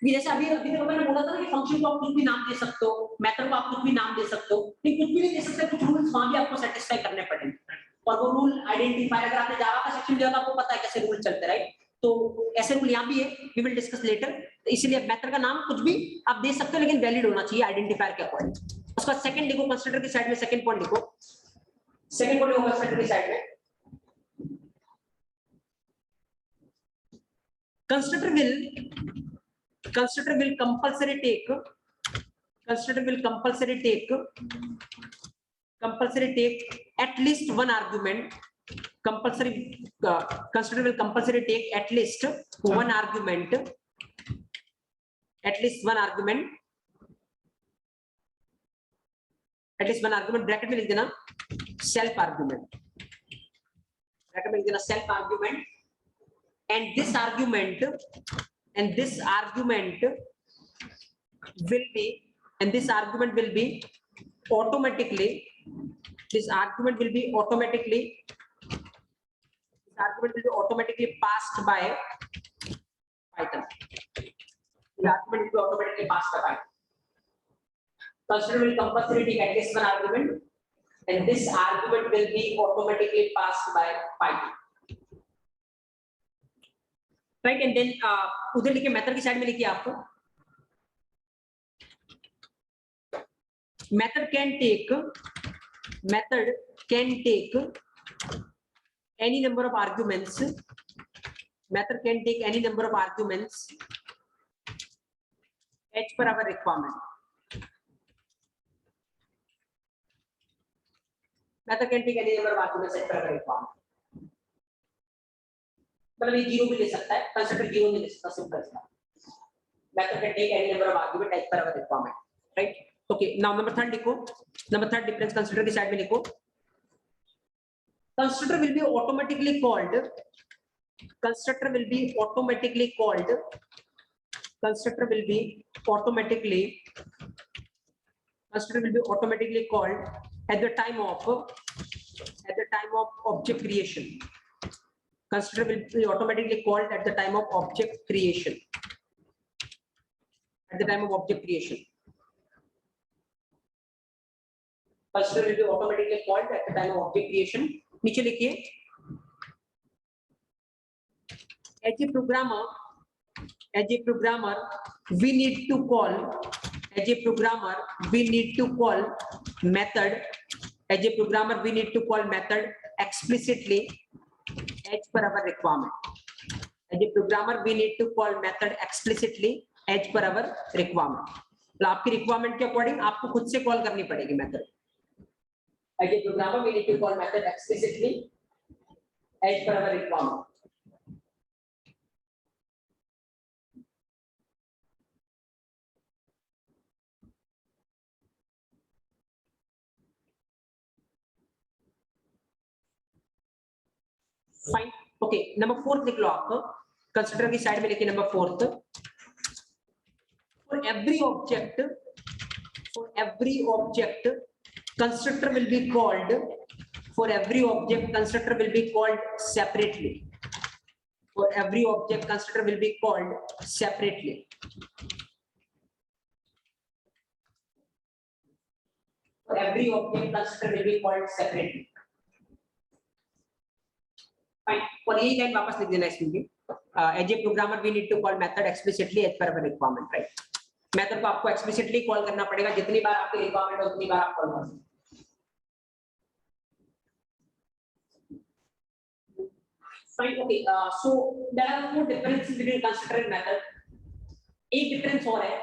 जैसे अभी तो मैंने बोला था ना कि फंक्शन को आप कुछ भी नाम दे सकते हो, मेथड को आप कुछ भी नाम दे सकते हो, लेकिन कुछ भी नहीं दे सकते, कुछ रूल्स वहां भी आपको सेटिस्फाई करने पड़ेंगे. और वो रूल आइडेंटिफाई, अगर आपने जावा का सेक्शन दिया तो आपको पता है कैसे रूल चलते. राइट, तो ऐसे रूल यहाँ भी है, वी विल डिस्कस लेटर. इसलिए मेथड का नाम कुछ भी आप दे सकते हो, लेकिन वैलिड होना चाहिए आइडेंटिफायर के अकॉर्डिंग. उसका सेकंड लिखो कंसीडर की साइड में, सेकंड पॉइंट लिखो, सेकंड पॉइंट लिखो कंसीडर की साइड में. Constructor will compulsory take at least one argument. Constructor will compulsory take at least one argument. At least one argument. Bracket में लिख देना self argument. ब्रैकेट में लिख देना self argument. And this argument will be automatically passed by Python. The argument will be automatically passed by Python. Constructor will compulsory take at least one argument, and this argument will be automatically passed by Python. Right, and then उधर लिखिए method की side में लिखिए आपको method can take any number of arguments. Method can take any number of arguments as per our requirement. Method can take any number of arguments as per our requirement. मतलब ये 0 भी ले सकता है, कंस्ट्रक्टर 0 नहीं ले सकता, सिंपल सा. Method can take any number of argument as per our requirement. Right? Okay. Now number 3 लिखो. Number 3 difference कंस्ट्रक्टर की साइड में लिखो. Constructor will be automatically called. Constructor will be automatically constructor will be automatically called at the time of object creation. Constructor will be automatically called at the time of object creation. At the time of object creation, constructor will be automatically called at the time of object creation. नीचे लिखिए, as a programmer we need to call method. As a programmer we need to call method explicitly as per our requirement. As a programmer we need to call method explicitly as per our requirement. तो आपकी requirement के according आपको खुद से call करनी पड़ेगी method. As a programmer we need to call method explicitly as per our requirement. Fine. Okay, number 4 लिख लो आप. कंसिडर की साइड में लिखिए number 4. For every object, constructor will be called. For every object, constructor will be called separately. For every object, constructor will be called separately. For every object, constructor will be called separately. Fine. और यही line वापस लिख देना इसमें भी. As a programmer, we need to call method explicitly as per our requirement, right? Method को आपको explicitly call करना पड़ेगा. जितनी बार आपकी रिक्वायरमेंट हो उतनी बार आप कॉल कर सकते हैं. Fine. Okay. So there are two differences between constructor and method. एक डिफरेंस और है,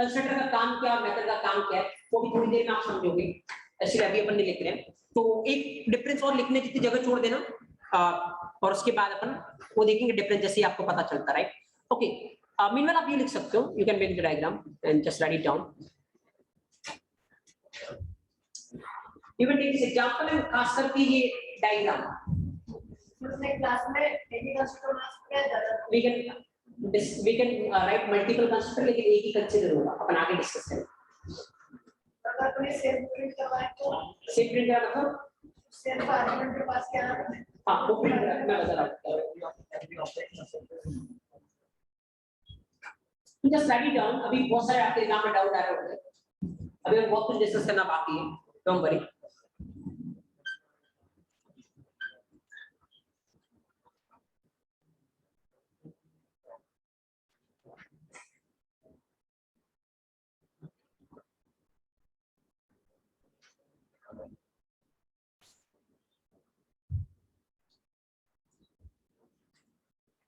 कंस्ट्रक्टर का काम क्या और मेथड का काम क्या है, वो भी थोड़ी देर में आप समझोगे. ऐसे अभी अपन नहीं लिख रहे हैं, तो एक डिफरेंस और लिखने जितनी जगह छोड़ देना, और उसके बाद अपन वो देखेंगे डिफरेंस जैसे आपको पता चलता, राइट? ओके. Meanwhile आप ये लिख सकते हो, you can make the diagram and just write it down. You will take this example and खास करके ये diagram. क्लास में we can write multiple constructor, लेकिन एक ही कंसीडर होगा. अपन आगे डिस्कस करेंगे. अगर कोई सेम प्रिंट करवाए तो सेम प्रिंट का मतलब सेम आर्गुमेंट के पास क्या है? हाँ, वो प्रिंट मैं बता रहा हूँ. Just write it down. अभी बहुत सारे आपके एग्जाम में डाउट आ रहे होंगे. अभी हम बहुत कुछ डिस्कस करना बाकी है. Don't worry.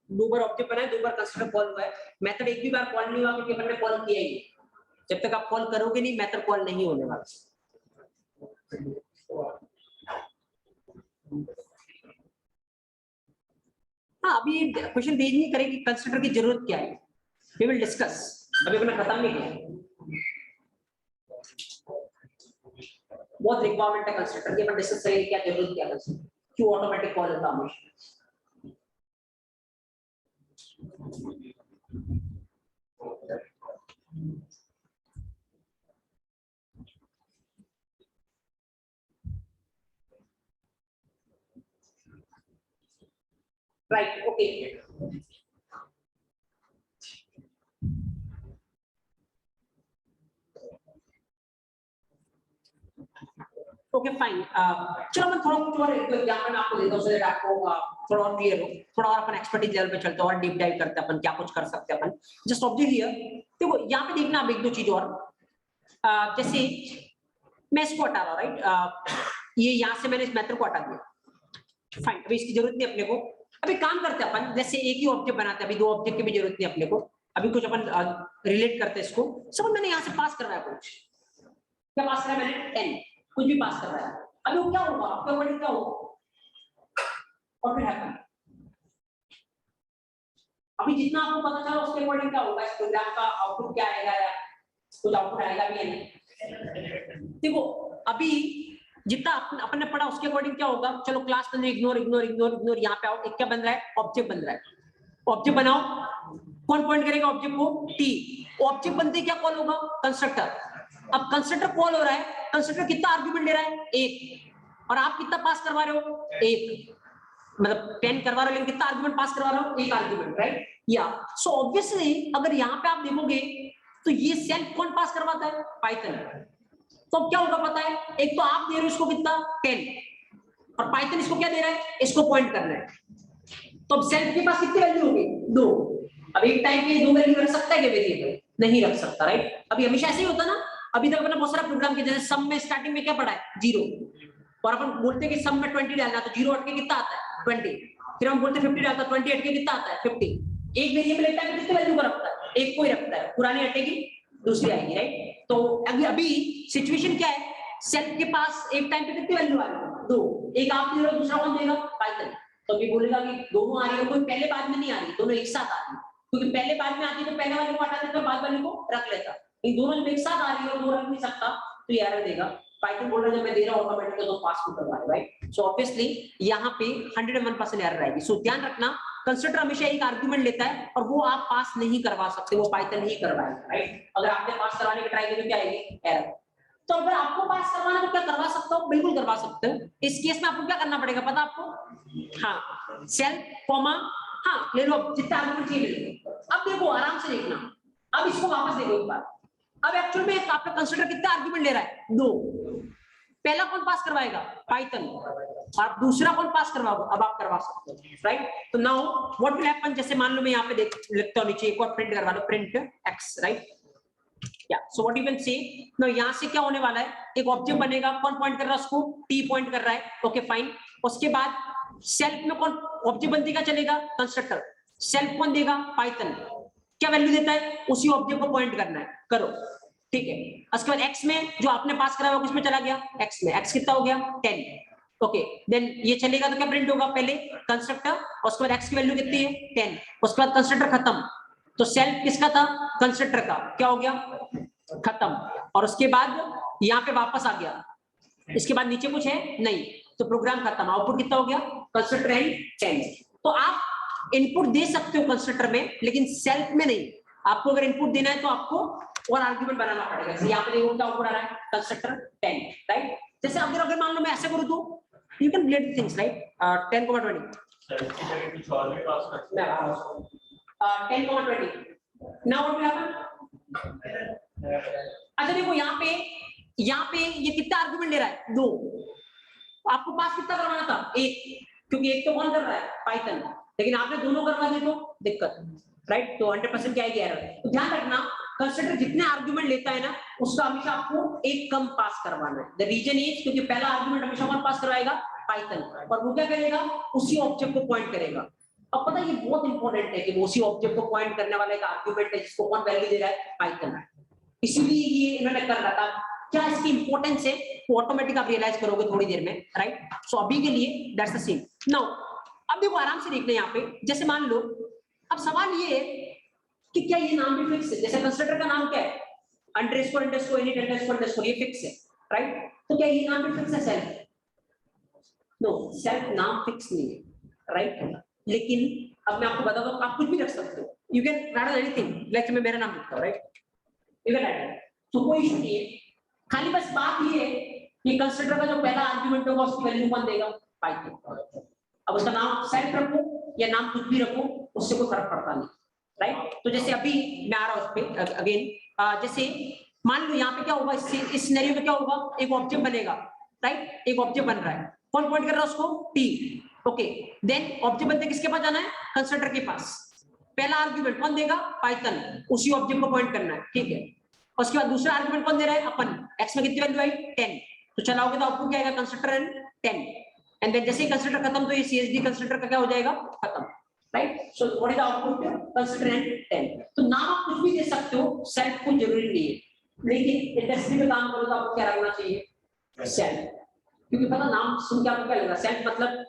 दो बार ऑब्जेक्ट बनाए, दो बार कंस्ट्रक्टर कॉल हुआ है. मेथड एक भी बार कॉल नहीं हुआ क्योंकि अपन ने कॉल किया ही. जब तक आप कॉल करोगे नहीं, मेथड कॉल नहीं होने वाला. हाँ, अभी क्वेश्चन भेज नहीं करेगी कंस्ट्रक्टर की जरूरत क्या है. We will discuss. अभी अपना खत्म नहीं किया. बहुत रिक्वायरमेंट है कंस्ट्रक्टर की. अपन डिस्कस करेंगे क्या जरूरत क्या है, क्यों ऑटोमेटिक कॉल होता है. Right. Okay. Okay, fine. चलो मैं थोड़ा कुछ और एग्जांपल आपको देता हूँ, so आपको थोड़ा और क्लियर हो. थोड़ा और अपन एक्सपर्टीज लेवल पे चलते हैं और डीप डाइव करते हैं अपन क्या कुछ कर सकते हैं अपन. Just observe here. देखो यहाँ पे देखना आप एक दो चीज और. जैसे मैं इसको हटा रहा हूँ, राइट? ये यहाँ से मैंने इस मेथड को हटा दिया. फाइन. अभी इसकी जरूरत नहीं अपने को. अभी काम करते हैं अपन, जैसे एक ही ऑब्जेक्ट बनाते हैं. अभी दो ऑब्जेक्ट की भी जरूरत नहीं अपने को. अभी कुछ अपन रिलेट करते हैं इसको. सब मैंने यहाँ से पास करवाया. कुछ क्या पास कराया मैंने? 10. कुछ भी पास करवाया. अभी वो क्या होगा, आपका वर्ड क्या होगा, और फिर हैपन. अभी जितना आपको पता चला उसके अकॉर्डिंग क्या होगा, इस प्रोग्राम का आउटपुट क्या आएगा, या कुछ आउटपुट आएगा भी या नहीं. देखो अभी जितना अपन ने पढ़ा उसके अकॉर्डिंग क्या होगा. चलो क्लास के अंदर इग्नोर इग्नोर इग्नोर इग्नोर. यहाँ पे आओ, एक क्या बन रहा है, ऑब्जेक्ट बन रहा है. ऑब्जेक्ट बनाओ. कौन पॉइंट करेगा ऑब्जेक्ट को? टी. ऑब्जेक्ट बनते क्या कॉल होगा? कंस्ट्रक्टर. अब कंस्ट्रक्टर कॉल हो रहा है, कंस्ट्रक्टर कितना आर्ग्यूमेंट ले रहा है, 1, और आप कितना पास करवा रहे हो, 1, मतलब 10 करवा रहे हो, लेकिन कितना आर्ग्यूमेंट पास करवा रहे हो, 1 आर्ग्यूमेंट, राइट। या सो ऑब्वियसली अगर यहाँ पे आप देखोगे तो ये सेल्फ कौन पास करवाता है, पाइथन। तो अब क्या होगा पता है, एक तो आप दे रहे हो इसको कितना 10, और पाइथन इसको क्या दे रहा है, इसको पॉइंट करना है। तो अब सेल्फ के पास कितनी वैल्यू होगी, 2। अब एक टाइम पे 2 वैल्यू रख सकता है क्या वेरिएबल, नहीं रख सकता, राइट। अभी हमेशा ऐसे ही होता ना, अभी तक अपना बहुत सारा प्रोग्राम किया, जैसे सम में स्टार्टिंग में क्या पढ़ा है, 0, और अपन बोलते हैं कि सम में 20 डालना, तो 0 हट के कितना आता है, 20। फिर हम बोलते हैं 50 डालता, 20 हट के कितना आता है, 50। एक वेरिएबल एक टाइम पे कितनी वैल्यू को रखता है, एक को ही रखता है, पुरानी हटेगी दूसरी आएगी, राइट। तो अभी सिचुएशन क्या है, सेल्फ के पास एक टाइम पे कितनी वैल्यू आ रही है, 2, एक आप दे रहे हो, दूसरा कौन देगा, पाइथन। तो अभी बोलेगा कि दोनों आ रही है, कोई पहले बाद में नहीं आ रही, दोनों एक साथ आ रही है, क्योंकि पहले बाद में आती तो पहले वाले को हटा देता, बाद वाले को रख लेता, इन दोनों जब एक साथ आ रही है, दो रख नहीं सकता, तो ये एरर देगा। पाइथन बोल रहा है जब मैं दे रहा हूं ऑटोमेटिकली तो पास को करवा रहा है, राइट। सो ऑब्वियसली यहाँ पे 101% एरर आएगी। सो ध्यान रखना, कंस्ट्रक्टर हमेशा एक आर्गुमेंट लेता है और वो आप पास नहीं करवा सकते, वो पाइथन ही करवाएगा, राइट। अगर आपने पास कराने की ट्राई की तो क्या आएगी, एरर। तो अगर आपको पास करवाना तो क्या करवा सकते हो, बिल्कुल करवा सकते हो। इस केस में आपको क्या करना पड़ेगा पता आपको, हाँ, सेल्फ कॉमा, हाँ ले लो, जितना आर्गुमेंट चाहिए ले लो। अब देखो आराम से देखना, अब इसको वापस देखो एक बार। अब एक्चुअल में आपका कंस्ट्रक्टर कितना आर्गुमेंट ले रहा है, 2। पहला कौन पास करवाएगा, पाइथन, और दूसरा कौन पास करवाओगे, अब आप करवा सकते हो, राइट। तो नाउ व्हाट विल हैपन, जैसे मान लो मैं यहाँ पे देख लिखता हूँ नीचे, एक और प्रिंट करवा दो, प्रिंट x, राइट। या so what you can say, no यहाँ से क्या होने वाला है, एक ऑब्जेक्ट बनेगा, कौन पॉइंट कर रहा है उसको, t पॉइंट कर रहा है, ओके फाइन। उसके बाद सेल्फ में कौन ऑब्जेक्ट बनती का चलेगा, कंस्ट्रक्टर, सेल्फ कौन देगा, पाइथन, क्या वैल्यू देता है, उसी ऑब्जेक्ट को पॉइंट करना है, करो, ठीक है। उसके बाद x में जो आपने पास कराया वो किसमें चला गया, x में, x कितना हो गया 10, ओके। देन ये चलेगा तो क्या प्रिंट होगा, पहले कंस्ट्रक्टर, उसके बाद x की वैल्यू कितनी है 10, उसके बाद कंस्ट्रक्टर खत्म। तो सेल्फ किसका था, कंस्ट्रक्टर का, क्या हो गया, खत्म। और उसके बाद यहाँ पे वापस आ गया, इसके बाद नीचे कुछ है नहीं, तो प्रोग्राम खत्म, आउटपुट कितना हो गया, कंस्ट्रक्टर एंड 10। तो आप इनपुट दे सकते हो कंस्ट्रक्टर में, लेकिन सेल्फ में नहीं। आपको अगर इनपुट देना है तो आपको और आर्गुमेंट बनाना पड़ेगा। जैसे यहाँ पे देखो क्या आउटपुट आ रहा है, कंस्ट्रक्टर 10, राइट। जैसे अगर मान लो मैं ऐसे करूँ तो you can relate things, right. 10,20 कुछ और भी पास कर 10,20 नाउ व्हाट विल हैपन। अच्छा देखो यहाँ पे ये कितना आर्गुमेंट ले रहा है, 2। आपको पास कितना करवाना था, 1, क्योंकि एक तो कौन कर रहा है, पाइथन, लेकिन आपने दोनों करवा दिए तो दिक्कत, राइट। तो 100% क्या आएगी, एरर। तो ध्यान रखना, कंस्ट्रक्टर जितने आर्गुमेंट लेता है ना, उसका हमेशा आपको एक कम पास करवाना है। द रीजन इज क्योंकि पहला आर्गुमेंट हमेशा कौन पास करवाएगा, पाइथन, और वो क्या करेगा, उसी ऑब्जेक्ट को पॉइंट करेगा। अब पता है ये बहुत इंपॉर्टेंट है कि वो उसी ऑब्जेक्ट को पॉइंट करने वाला एक आर्गुमेंट है जिसको कौन वैल्यू दे रहा है, पाइथन। इसीलिए ये इन्होंने कर रखा। क्या इसकी इंपॉर्टेंस है तो ऑटोमेटिक आप रियलाइज करोगे थोड़ी देर में, राइट। सो अभी के लिए दैट्स द सेम। नाउ अब देखो आराम से देखना यहाँ पे, जैसे मान लो, अब सवाल ये है कि क्या ये नाम भी फिक्स है, जैसे कंस्ट्रक्टर का नाम क्या है, underscore underscore init underscore underscore, ये फिक्स है, राइट। तो क्या ये नाम भी फिक्स है, सेल्फ, नो, सेल्फ नाम फिक्स नहीं है, राइट। लेकिन अब मैं आपको बता दूं, आप कुछ भी रख सकते हो, you can right anything, like मैं मेरा नाम लिखता हूं, राइट, यू कैन राइट, तो कोई इशू नहीं है। खाली बस बात ये है कि कंस्ट्रक्टर का जो पहला आर्गुमेंट होगा उसकी वैल्यू कौन देगा, पाइथन। अब उसका नाम सेल्फ रखो या नाम कुछ भी रखो, उससे कोई फर्क पड़ता नहीं, राइट। तो जैसे अभी मैं आ रहा हूं उस पे अगेन, जैसे मान लो यहाँ पे क्या होगा, इस सिनेरियो में क्या होगा, एक ऑब्जेक्ट बनेगा, राइट। एक ऑब्जेक्ट बन रहा है, कौन पॉइंट कर रहा है उसको, टी, ओके। देन ऑब्जेक्ट बनते किसके पास जाना है, कंस्ट्रक्टर के पास। पहला आर्गुमेंट कौन देगा, पाइथन, उसी ऑब्जेक्ट को पॉइंट करना है, ठीक है। उसके बाद दूसरा आर्गुमेंट कौन दे रहा है, अपन, x में कितनी वैल्यू आई 10, तो चलाओगे तो आउटपुट क्या आएगा, कंस्ट्रक्टर एंड 10, एंड देन जैसे ही कंस्ट्रक्टर खत्म तो ये CSD कंस्ट्रक्टर का क्या हो जाएगा, खत्म, right. So what is the output, constructor and 10। तो नाम आप कुछ भी दे सकते हो, सेल्फ को जरूरी नहीं है, लेकिन इंडस्ट्री में काम करो तो आपको क्या रखना चाहिए, सेल्फ, क्योंकि पता नाम सुन के आपको क्या लगेगा, सेल्फ मतलब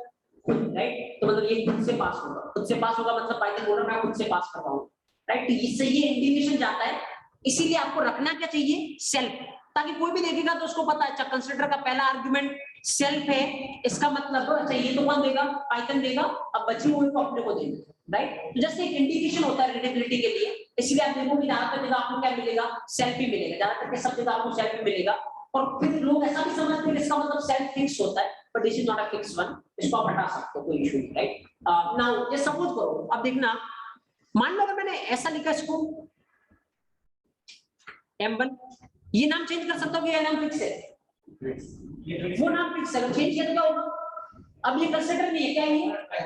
खुद, राइट। तो मतलब ये खुद से पास होगा, खुद से पास होगा मतलब पाइथन बोल रहा है मैं खुद से पास कर रहा हूं, राइट। तो इससे ये इंडिकेशन जाता है, इसीलिए आपको रखना क्या चाहिए, सेल्फ, ताकि कोई भी देखेगा तो उसको पता है अच्छा कंस्ट्रक्टर का पहला आर्गुमेंट सेल्फ है, इसका मतलब अच्छा ये तो कौन देगा, पाइथन देगा, अब बची हुई को अपने को देंगे, राइट। जस्ट एक इंडिकेशन होता है रीडेबिलिटी के लिए, इसलिए आप देखोगे ज्यादातर जगह आपको क्या मिलेगा, सेल्फ ही मिलेगा, ज्यादातर के सब जगह आपको सेल्फ ही मिलेगा। और फिर लोग ऐसा भी समझते हैं कि इसका मतलब सेल्फ फिक्स होता है, but this is not a fix one, इसको आप हटा सकते हो, कोई इशू नहीं, राइट। नाउ ये सपोज करो, अब देखना, मान लो अगर मैंने ऐसा लिखा इसको M1, ये नाम चेंज कर सकता हूँ कि ये नाम फिक्स है, वो नाम फिक्स है, चेंज किया तो क्या होगा, अब ये कंसीडर नहीं है, क्या है,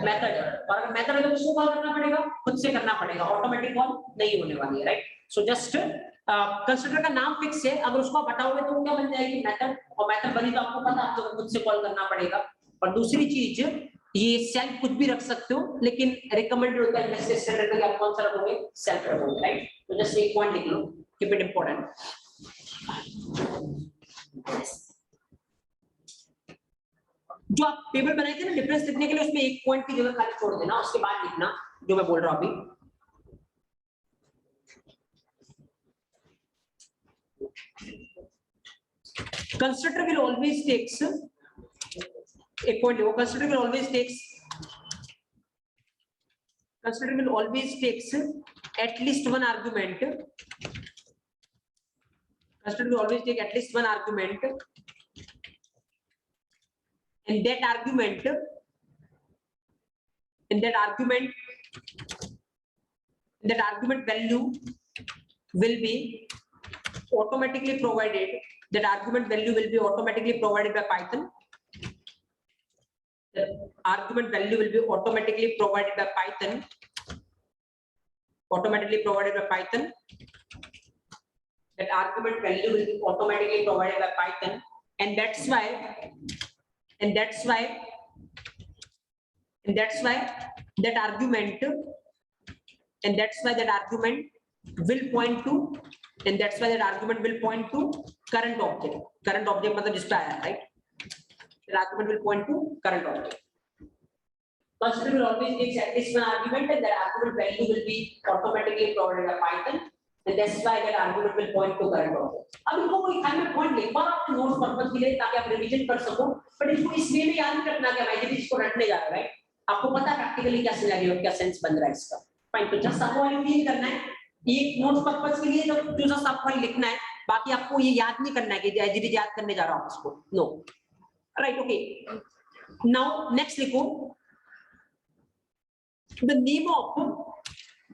मेथड है, और अगर मेथड है तो उसको कॉल करना पड़ेगा, खुद से करना पड़ेगा, ऑटोमेटिक कॉल नहीं होने वाली है, राइट। सो जस्ट कंसीडर का नाम फिक्स है, अगर उसको आप हटाओगे तो क्या बन जाएगी, मेथड, और मेथड बनी तो आपको पता है आपको खुद से कॉल करना पड़ेगा। और दूसरी चीज, ये सेल्फ कुछ भी रख सकते हो, लेकिन रिकमेंडेड होता है जैसे स्टैंडर्ड में आप कौन सा रखोगे, सेल्फ रखोगे, राइट। तो जस्ट एक पॉइंट लिख लो, कीप इट इंपॉर्टेंट। जो आप टेबल बनाए थे ना डिफरेंस लिखने के लिए, उसमें एक पॉइंट की जगह खाली छोड़ देना, उसके बाद लिखना जो मैं बोल रहा हूं अभी। कंस्ट्रक्टर विल ऑलवेज टेक्स, एक पॉइंट लिखो, constructor will always takes at least one argument, constructor will always take at least one argument, and that argument value will be automatically provided, that argument value will be automatically provided by Python. The argument value will be automatically provided by Python, that argument value will be automatically provided by Python, and that's why that argument will point to, current object मतलब जिस पे आया, right? The argument will point to current object. Constructor will always take at least one argument, and that argument value will be automatically provided by Python, and that's why that argument will point to current object. अब इनको कोई खाली में point लिख बार आपके notes purpose के लिए, ताकि आप रिवीजन कर सको, बट इसको इस वे में याद नहीं रखना कि मैं यदि इसको रटने जा रहा हूं, राइट। आपको पता है प्रैक्टिकली क्या सिनेरियो, क्या सेंस बन रहा है इसका, फाइन। तो जस्ट आपको ये करना है, ये नोट्स पर्पस के लिए जो जस्ट आपको लिखना है, बाकी आपको ये याद नहीं करना है कि एज याद करने जा रहा हूं इसको, no, right, okay. Now next लिखो, the name of,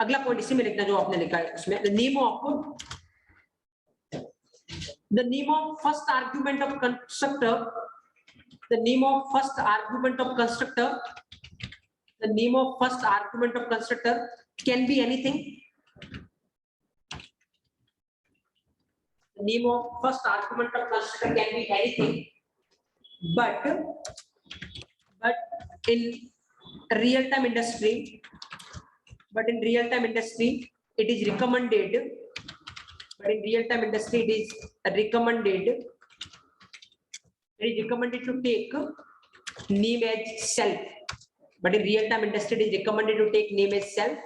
अगला पॉइंट इसी में लिखना जो आपने लिखा है उसमें, the name of first argument of constructor, the name of first argument of constructor can be anything. The name of first argument of constructor can be anything, but in real-time industry, it is recommended, to take name as self,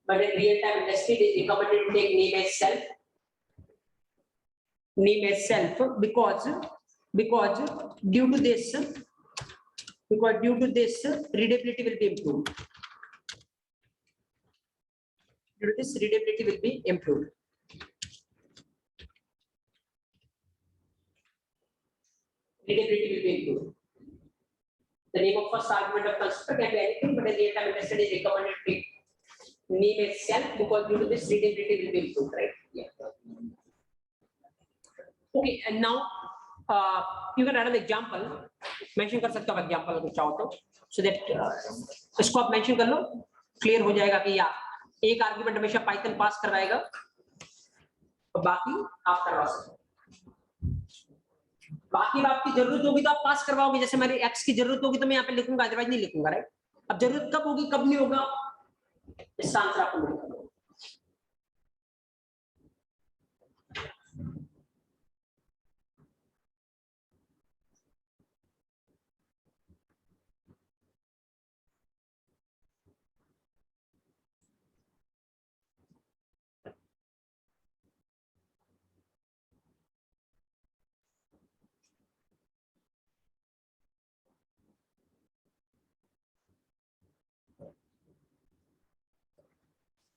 but in real-time industry it is recommended to take name as self, because due to this readability will be improved. Readability will be improved. The name of first argument of constructor can be anything, but in real-time industry it is recommended to take name itself, because due to this readability will be improved, right? Yeah. Okay, and now you can add an example. Mention कर सकते हो example अगर चाहो तो, so that इसको आप mention कर लो, clear हो जाएगा कि या एक argument हमेशा Python पास करवाएगा और बाकी आप करवा सकते हो। बाकी आपकी जरूरत होगी तो आप पास करवाओगे, जैसे मेरी x की जरूरत होगी तो मैं यहाँ पे लिखूंगा, अदरवाइज नहीं लिखूंगा, राइट। अब जरूरत कब होगी कब नहीं होगा, इसका आंसर आपको मिलेगा।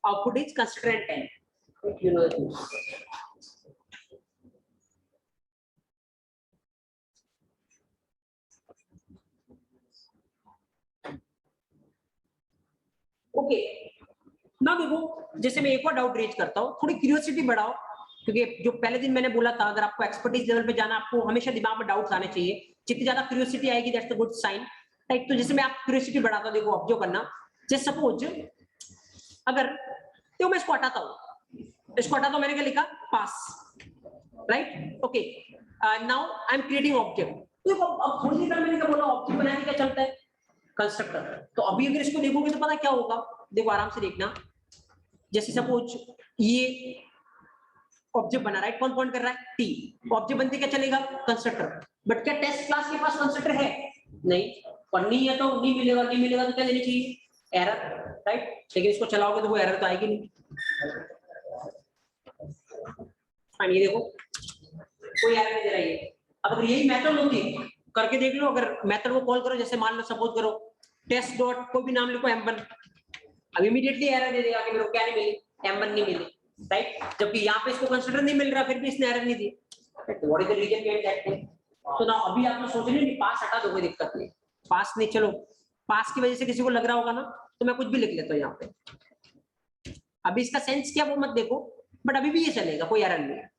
output is consider and 10. You know the things. Okay ना देखो, जैसे मैं एक और डाउट रेज करता हूँ, थोड़ी क्यूरियोसिटी बढ़ाओ, क्योंकि जो पहले दिन मैंने बोला था, अगर आपको एक्सपर्टीज लेवल पे जाना, आपको हमेशा दिमाग में डाउट्स आने चाहिए। जितनी ज्यादा क्यूरियोसिटी आएगी, that's a good sign, right. तो जैसे मैं आप क्यूरियोसिटी बढ़ाता हूँ, देखो ऑब्जर्व करना। जैसे सपोज अगर तो मैं इसको हटाता हूँ, मैंने क्या लिखा, pass, right. Okay, now I am creating object. तो अब थोड़ी देर मैंने क्या बोला, ऑब्जेक्ट बनाने क्या चलता है, कंस्ट्रक्टर। तो अभी अगर इसको देखोगे तो पता क्या होगा, देखो आराम से देखना। जैसे सपोज ये ऑब्जेक्ट बना, राइट, कौन पॉइंट कर रहा है, टी। ऑब्जेक्ट बनते क्या चलेगा, कंस्ट्रक्टर। बट क्या टेस्ट क्लास के पास कंस्ट्रक्टर है, नहीं, और नहीं है तो नहीं मिलेगा, नहीं मिलेगा तो क्या लेनी चाहिए, एरर, राइट। लेकिन इसको चलाओगे तो वो एरर तो आएगी नहीं। फाइन, ये देखो कोई एरर नहीं दे रहा है। अब अगर यही मेथड होती, करके देख लो, अगर मेथड को कॉल करो, जैसे मान लो सपोज करो टेस्ट डॉट कोई भी नाम लिखो m1, अब इमीडिएटली एरर दे देगा कि मेरे को क्या नहीं मिली, m1 नहीं मिली, राइट। जबकि यहाँ पे इसको कंसीडर नहीं मिल रहा, फिर भी इसने एरर नहीं दी। What is the reason behind that thing? तो ना अभी आप लोग सोच रहे हैं पास हटा दो, कोई दिक्कत नहीं, पास नहीं, चलो पास की वजह से किसी को लग रहा होगा ना, तो मैं कुछ भी लिख लेता हूँ यहाँ पे। अभी इसका सेंस क्या वो मत देखो, बट अभी भी ये चलेगा, कोई एरर नहीं है,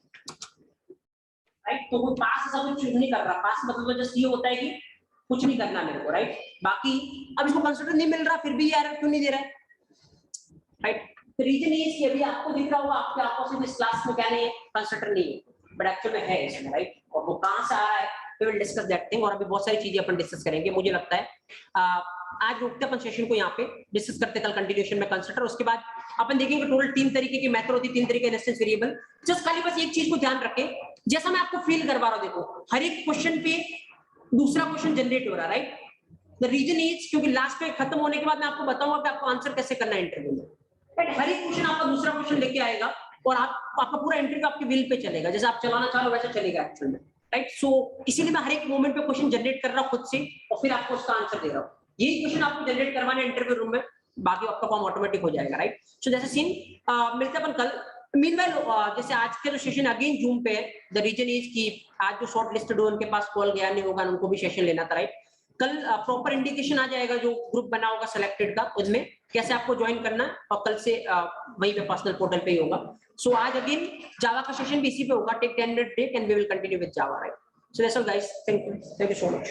राइट। तो वो पास ऐसा कुछ नहीं कर रहा, पास मतलब जस्ट ये होता है कि कुछ नहीं करना मेरे को, राइट। बाकी अब इसको कंसीडर नहीं मिल रहा, फिर भी ये एरर क्यों नहीं दे रहा है, राइट। तो रीजन ये है, अभी आपको दिख रहा होगा आपके आंखों से इस क्लास में क्या नहीं है, कंसीडर नहीं है, बट एक्चुअल में है इसमें, राइट। और वो कहां से आ रहा है, we will discuss that thing. और अभी बहुत सारी चीजें अपन डिस्कस करेंगे, मुझे लगता है आज रुकते अपन सेशन को यहाँ पे, डिस्कस करते कल कंटिन्यूएशन में कंसीडर। उसके बाद अपन देखेंगे टोटल 3 तरीके की मेथड होती है, 3 तरीके के इंस्टेंस वेरिएबल। जस्ट खाली बस एक चीज को ध्यान रखें, जैसा मैं आपको फील करवा रहा हूं, देखो हर एक क्वेश्चन पे दूसरा क्वेश्चन जनरेट हो रहा है, राइट। द रीजन इज क्योंकि लास्ट पे खत्म होने के बाद मैं आपको बताऊंगा कि आपको आंसर कैसे करना है इंटरव्यू में, राइट। हर एक क्वेश्चन आपका दूसरा क्वेश्चन लेके आएगा और आपका पूरा इंटरव्यू आपके विल पे चलेगा, जैसे आप चलाना चाहो वैसा चलेगा एक्चुअल में, राइट। सो इसीलिए मैं हर एक मोमेंट पे क्वेश्चन जनरेट कर रहा हूं खुद से, और फिर आपको उसका आंसर दे रहा हूं। यही क्वेश्चन आपको जनरेट करवाने इंटरव्यू रूम में, बाकी आपका फॉर्म ऑटोमेटिक हो जाएगा, राइट। सो जैसे सीन मिलते हैं अपन कल। मीनवाइल जैसे आज के जो सेशन अगेन जूम पे है, द रीजन इज कि आज जो शॉर्ट लिस्टेड उनके पास कॉल गया नहीं होगा, उनको भी सेशन लेना था, राइट। कल प्रॉपर इंडिकेशन आ जाएगा, जो ग्रुप बना होगा सिलेक्टेड का, उसमें कैसे आपको ज्वाइन करना है, और कल से वहीं पे पर्सनल पोर्टल पे ही होगा। सो आज अगेन जावा का सेशन भी इसी पे होगा, take 10 minute break and we will continue with Java, right. So that's all guys, thank you so much.